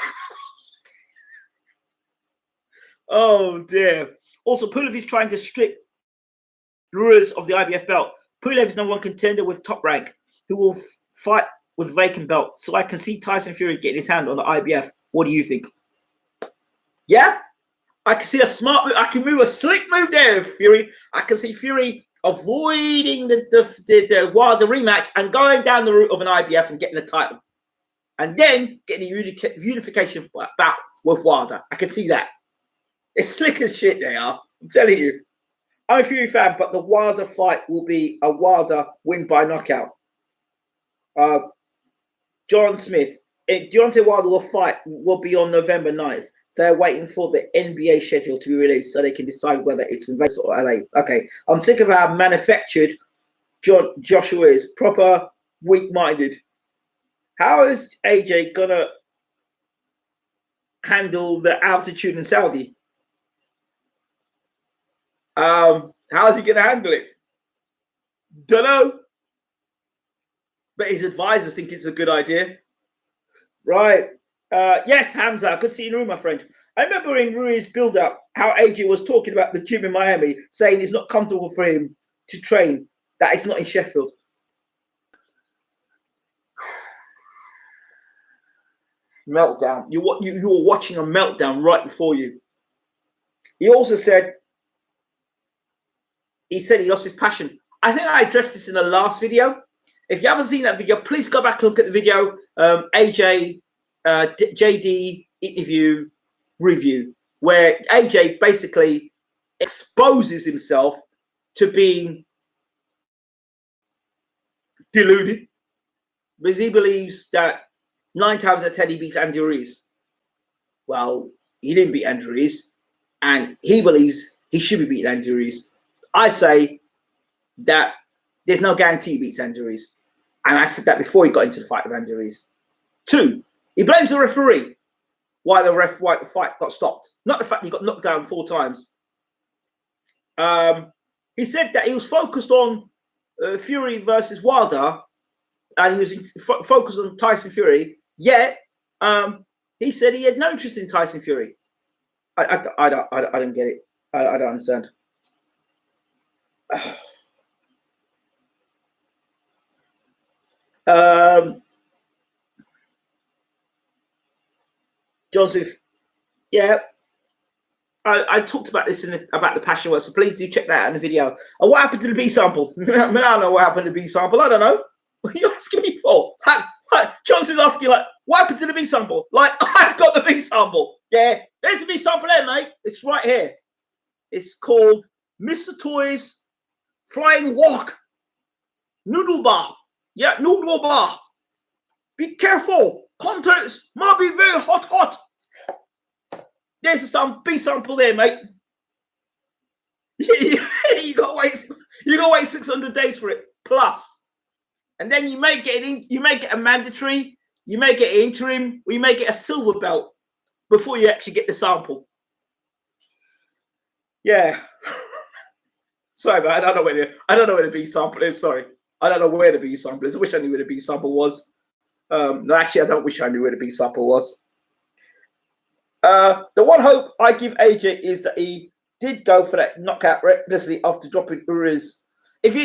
Oh dear. Also, Pulev is trying to strip Ruiz of the IBF belt. Pulev is #1 contender with Top Rank, who will fight with vacant belt. So I can see Tyson Fury getting his hand on the IBF. What do you think? Yeah, I can see a smart move. I can move a slick move there, Fury. I can see Fury avoiding the Wilder rematch and going down the route of an IBF and getting the title, and then getting the unification bout with Wilder. I can see that. It's slick as shit. They are. I'm telling you. I'm a Fury fan, but the Wilder fight will be a Wilder win by knockout. John Smith, Deontay Wilder will be on November 9th. They're waiting for the NBA schedule to be released so they can decide whether it's in Vegas or LA. Okay, I'm sick of how manufactured Joshua is. Proper weak-minded. How is AJ gonna handle the altitude in Saudi? How is he gonna handle it? Don't know. But his advisors think it's a good idea. Right. Yes, Hamza, good to see you in the room, my friend. I remember in Ruiz build-up how AJ was talking about the gym in Miami, saying it's not comfortable for him to train, that it's not in Sheffield. Meltdown. You were watching a meltdown right before you. He also said he lost his passion. I think I addressed this in the last video. If you haven't seen that video, please go back and look at the video. AJ, JD interview review, where AJ basically exposes himself to being deluded because he believes that 9 times out of 10 he beats Andy Ruiz. Well, he didn't beat Andy Ruiz, and he believes he should be beating Andy Ruiz. I say that there's no guarantee he beats Andy Ruiz. And I said that before he got into the fight with Andy Ruiz. 2, he blames the referee why the fight got stopped. Not the fact he got knocked down 4 times. He said that he was focused on Fury versus Wilder, and he was focused on Tyson Fury. Yet, he said he had no interest in Tyson Fury. I don't get it. I don't understand. Joseph, yeah, I talked about this about the passion work, so please do check that out in the video. And what happened to the B sample? I mean, I don't know what happened to the B sample. I don't know. What are you asking me for? Johnson's asking, like, what happened to the B sample? Like, I've got the B sample. Yeah, there's the B sample there, mate. It's right here. It's called Mr. Toy's Flying Walk Noodle Bar. Yeah, noodle bar. Be careful. Contents might be very hot. There's some B sample there, mate. you gotta wait 600 days for it plus, and then you may get a mandatory, you may get an interim, or you may get a silver belt before you actually get the sample. Yeah. Sorry, but I don't know where the B sample is. Sorry, I don't know where the B sample is. I wish I knew where the B sample was. No, actually, I don't wish I knew where the B sample was. The one hope I give AJ is that he did go for that knockout recklessly after dropping Ruiz. If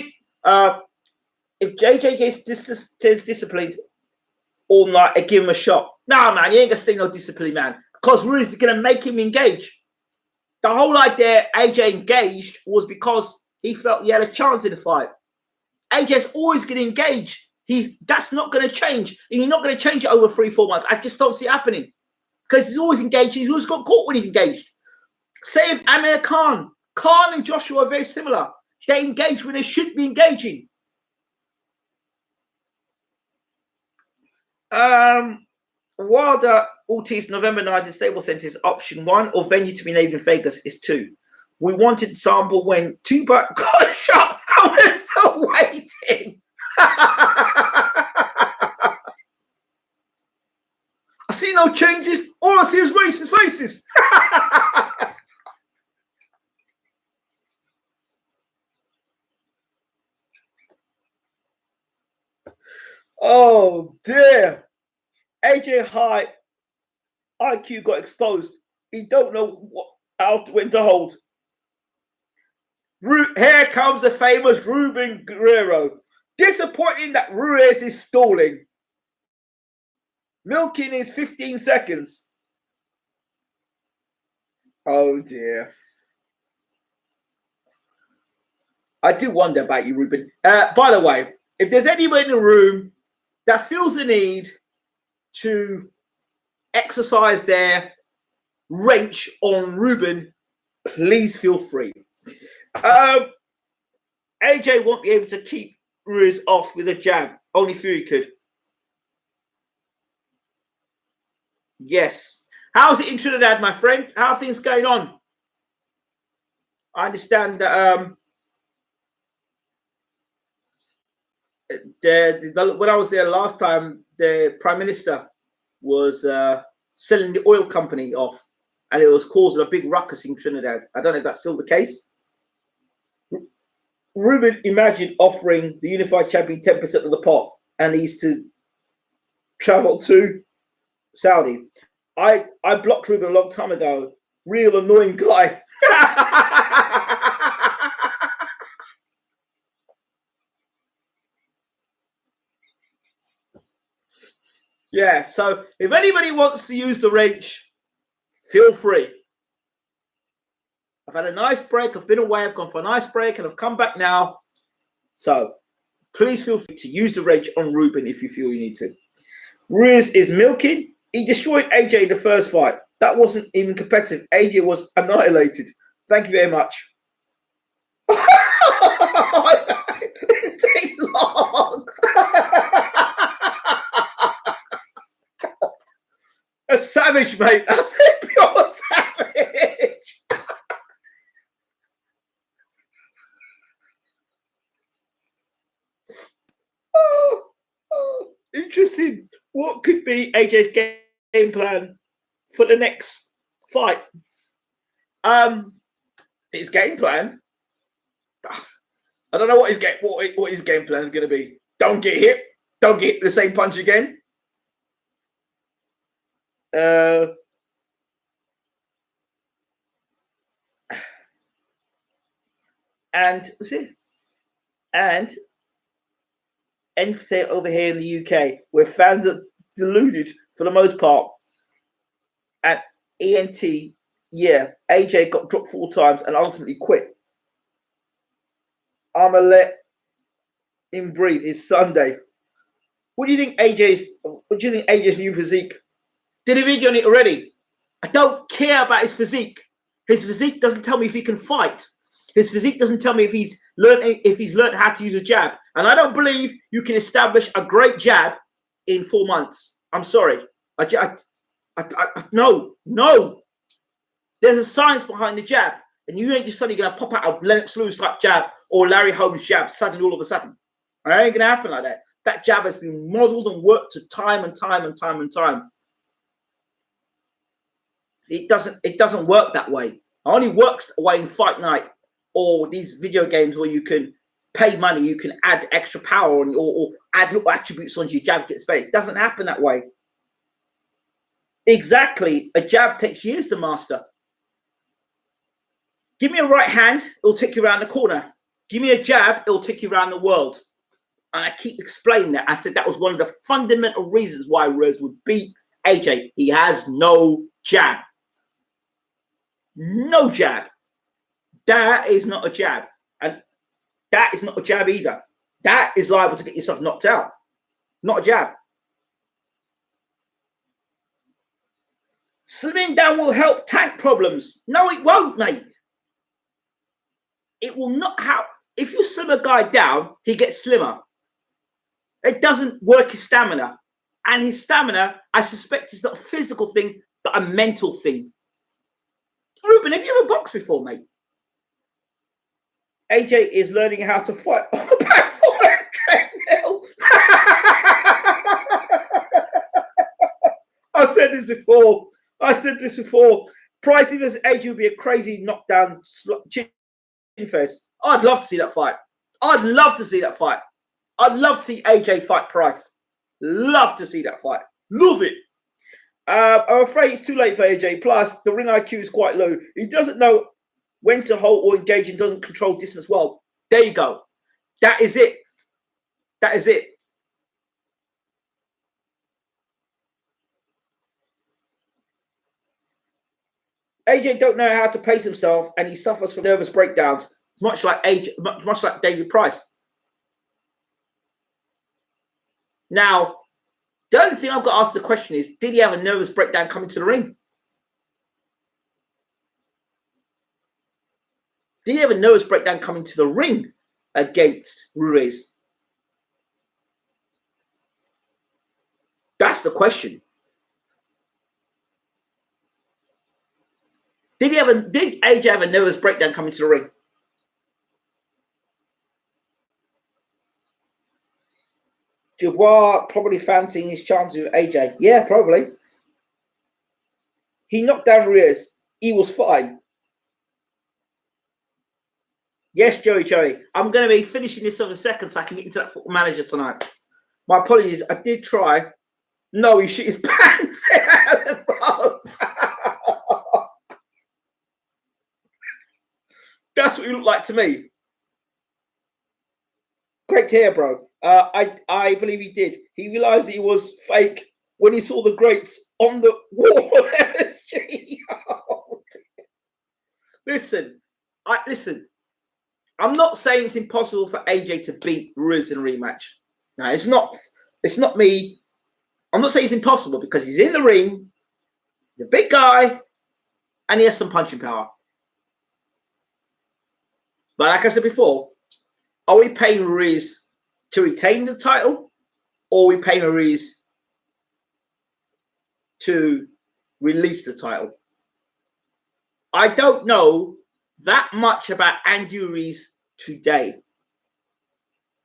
JJ stays disciplined all night and give him a shot, nah, man, you ain't gonna stay no discipline, man, because Ruiz is gonna make him engage. The whole idea AJ engaged was because he felt he had a chance in the fight. AJ's always gonna engage. That's not gonna change. And you're not gonna change it over 3-4 months. I just don't see it happening. Because he's always engaged. He's always got caught when he's engaged. Say if Amir Khan and Joshua are very similar. They engage when they should be engaging. Wilder Ortiz November 9th stable sentence option 1 or venue to be named in Vegas is 2. We wanted sample when Tupac got shot. I'm still waiting. I see no changes. All I see is racist faces. Oh dear. AJ High IQ got exposed. He don't know when to hold. Here comes the famous Ruben Guerrero. Disappointing that Ruiz is stalling. Milking is 15 seconds. Oh dear. I do wonder about you, Ruben. By the way, if there's anyone in the room that feels the need to exercise their wrench on Ruben, please feel free. AJ won't be able to keep Ruiz off with a jab. Only Fury could. Yes. How's it in Trinidad, my friend? How are things going on? I understand that when I was there last time, the Prime Minister was selling the oil company off, and it was causing a big ruckus in Trinidad. I don't know if that's still the case. Ruben, imagine offering the unified champion 10% of the pot, and he's to travel to Saudi. I blocked Ruben a long time ago. Real annoying guy. Yeah, so if anybody wants to use the wrench, feel free. I've had a nice break. I've been away. I've gone for a nice break, and I've come back now. So please feel free to use the wrench on Ruben if you feel you need to. Ruiz is milking. He destroyed AJ in the first fight. That wasn't even competitive. AJ was annihilated. Thank you very much. It takes long. A savage, mate. That's a pure savage. Interesting. What could be AJ's game plan for the next fight? His game plan. I don't know what his game plan is going to be. Don't get hit. Don't get the same punch again. And entertain over here in the UK, where fans are deluded for the most part. At ENT, yeah, AJ got dropped 4 times and ultimately quit. I'ma let him breathe. It's Sunday. What do you think AJ's new physique? Did a video on it already. I don't care about his physique. His physique doesn't tell me if he can fight. His physique doesn't tell me if he's learned how to use a jab. And I don't believe you can establish a great jab in 4 months. I'm sorry. No. There's a science behind the jab. And you ain't just suddenly going to pop out a Lennox Lewis type jab or Larry Holmes jab suddenly all of a sudden. It ain't going to happen like that. That jab has been modeled and worked to time and time and time and time. It doesn't work that way. It only works that way in Fight Night or these video games where you can pay money, you can add extra power on or add little attributes onto your jab gets better. It doesn't happen that way. Exactly. A jab takes years to master. Give me a right hand, it'll take you around the corner. Give me a jab, it'll take you around the world. And I keep explaining that. I said that was one of the fundamental reasons why Ruiz would beat AJ. He has no jab. No jab. That is not a jab. And that is not a jab either. That is liable to get yourself knocked out. Not a jab. Slimming down will help tank problems. No, it won't, mate. It will not help. If you slim a guy down, he gets slimmer. It doesn't work his stamina. And his stamina, I suspect, is not a physical thing, but a mental thing. Ruben, have you ever boxed before, mate? AJ is learning how to fight on the platform treadmill. I've said this before. Pricey versus AJ would be a crazy knockdown chin fest. I'd love to see that fight. I'd love to see AJ fight Price. Love to see that fight. Love it. I'm afraid it's too late for AJ. Plus, the ring IQ is quite low. He doesn't know when to hold or engage and doesn't control distance well. There you go. That is it. That is it. AJ don't know how to pace himself, and he suffers from nervous breakdowns, much like David Price. Now, the only thing I've got to ask the question is, did he have a nervous breakdown coming to the ring? Did he have a nervous breakdown coming to the ring against Ruiz? That's the question. Did AJ have a nervous breakdown coming to the ring? Dubois probably fancying his chances with AJ. Yeah, probably. He knocked down Ruiz. He was fine. Yes, Joey. I'm going to be finishing this in a second so I can get into that Football Manager tonight. My apologies. I did try. No, he shit his pants. That's what he looked like to me. Great to hear, bro. I believe he did. He realized he was fake when he saw the greats on the wall. Listen. I'm not saying it's impossible for AJ to beat Ruiz in a rematch. No, it's not me. I'm not saying it's impossible because he's in the ring, he's a big guy, and he has some punching power. But like I said before, are we paying Ruiz to retain the title, or are we paying Ruiz to release the title? I don't know that much about Andy Ruiz today.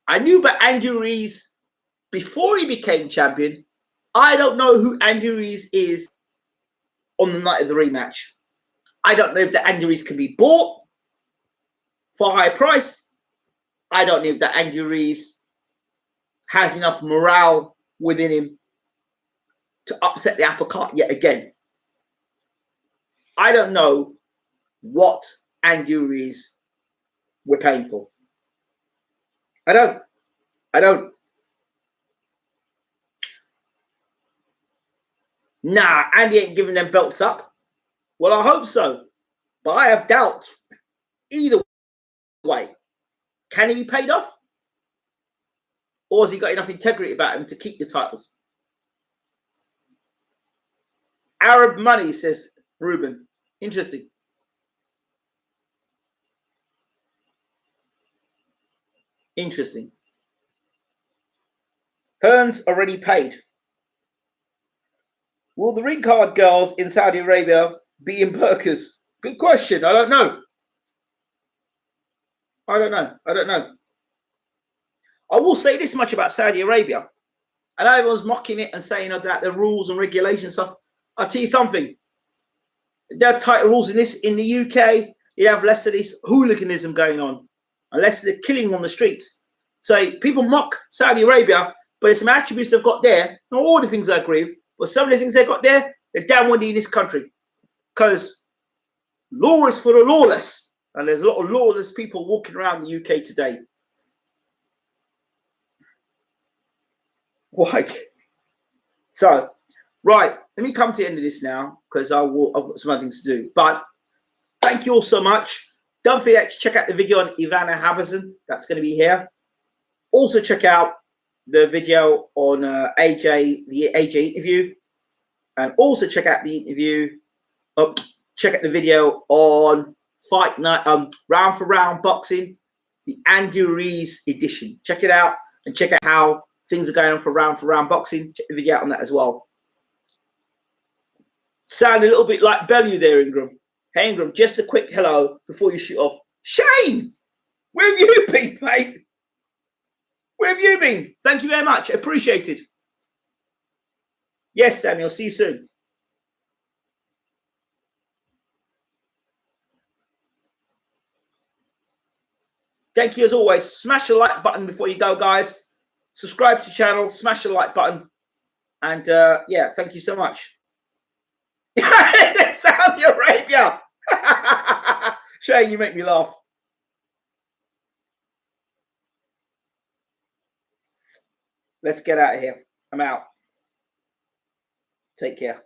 I knew about Andy Ruiz before he became champion. I don't know who Andy Ruiz is on the night of the rematch. I don't know if that Andy Ruiz can be bought for a high price. I don't know if that Andy Ruiz has enough morale within him to upset the apple cart yet again. I don't know what Andy Ruiz we're paying for. I don't. Nah, Andy ain't giving them belts up. Well, I hope so. But I have doubts either way. Can he be paid off? Or has he got enough integrity about him to keep the titles? Arab money, says Ruben. Interesting. Interesting. Hearn's already paid. Will the ring card girls in Saudi Arabia be in burqas? Good question. I don't know. I don't know. I will say this much about Saudi Arabia. I know everyone's mocking it and saying about the rules and regulation stuff. I'll tell you something. There are tighter rules in the UK. You have less of this hooliganism going on, and less of the killing on the streets. So people mock Saudi Arabia, but it's some attributes they've got there. Not all the things I agree with, but some of the things they've got there, they're damn windy in this country. Because law is for the lawless. And there's a lot of lawless people walking around the UK today. Why? So, right, let me come to the end of this now because I've got some other things to do. But thank you all so much. Don't forget to check out the video on Ivana Habazin. That's going to be here. Also, check out the video on AJ, the AJ interview. And also check out the interview. Check out the video on Fight Night, Round for Round Boxing, the Andy Ruiz edition. Check it out and check out how things are going on for Round Boxing. Check the video out on that as well. Sound a little bit like Bellew there, Ingram. Hey, Ingram, just a quick hello before you shoot off. Shane, where have you been, mate? Where have you been? Thank you very much. Appreciated. Yes, Samuel. See you soon. Thank you as always. Smash the like button before you go, guys. Subscribe to the channel. Smash the like button. And yeah, thank you so much. Saudi Arabia. Shane, you make me laugh. Let's get out of here. I'm out. Take care.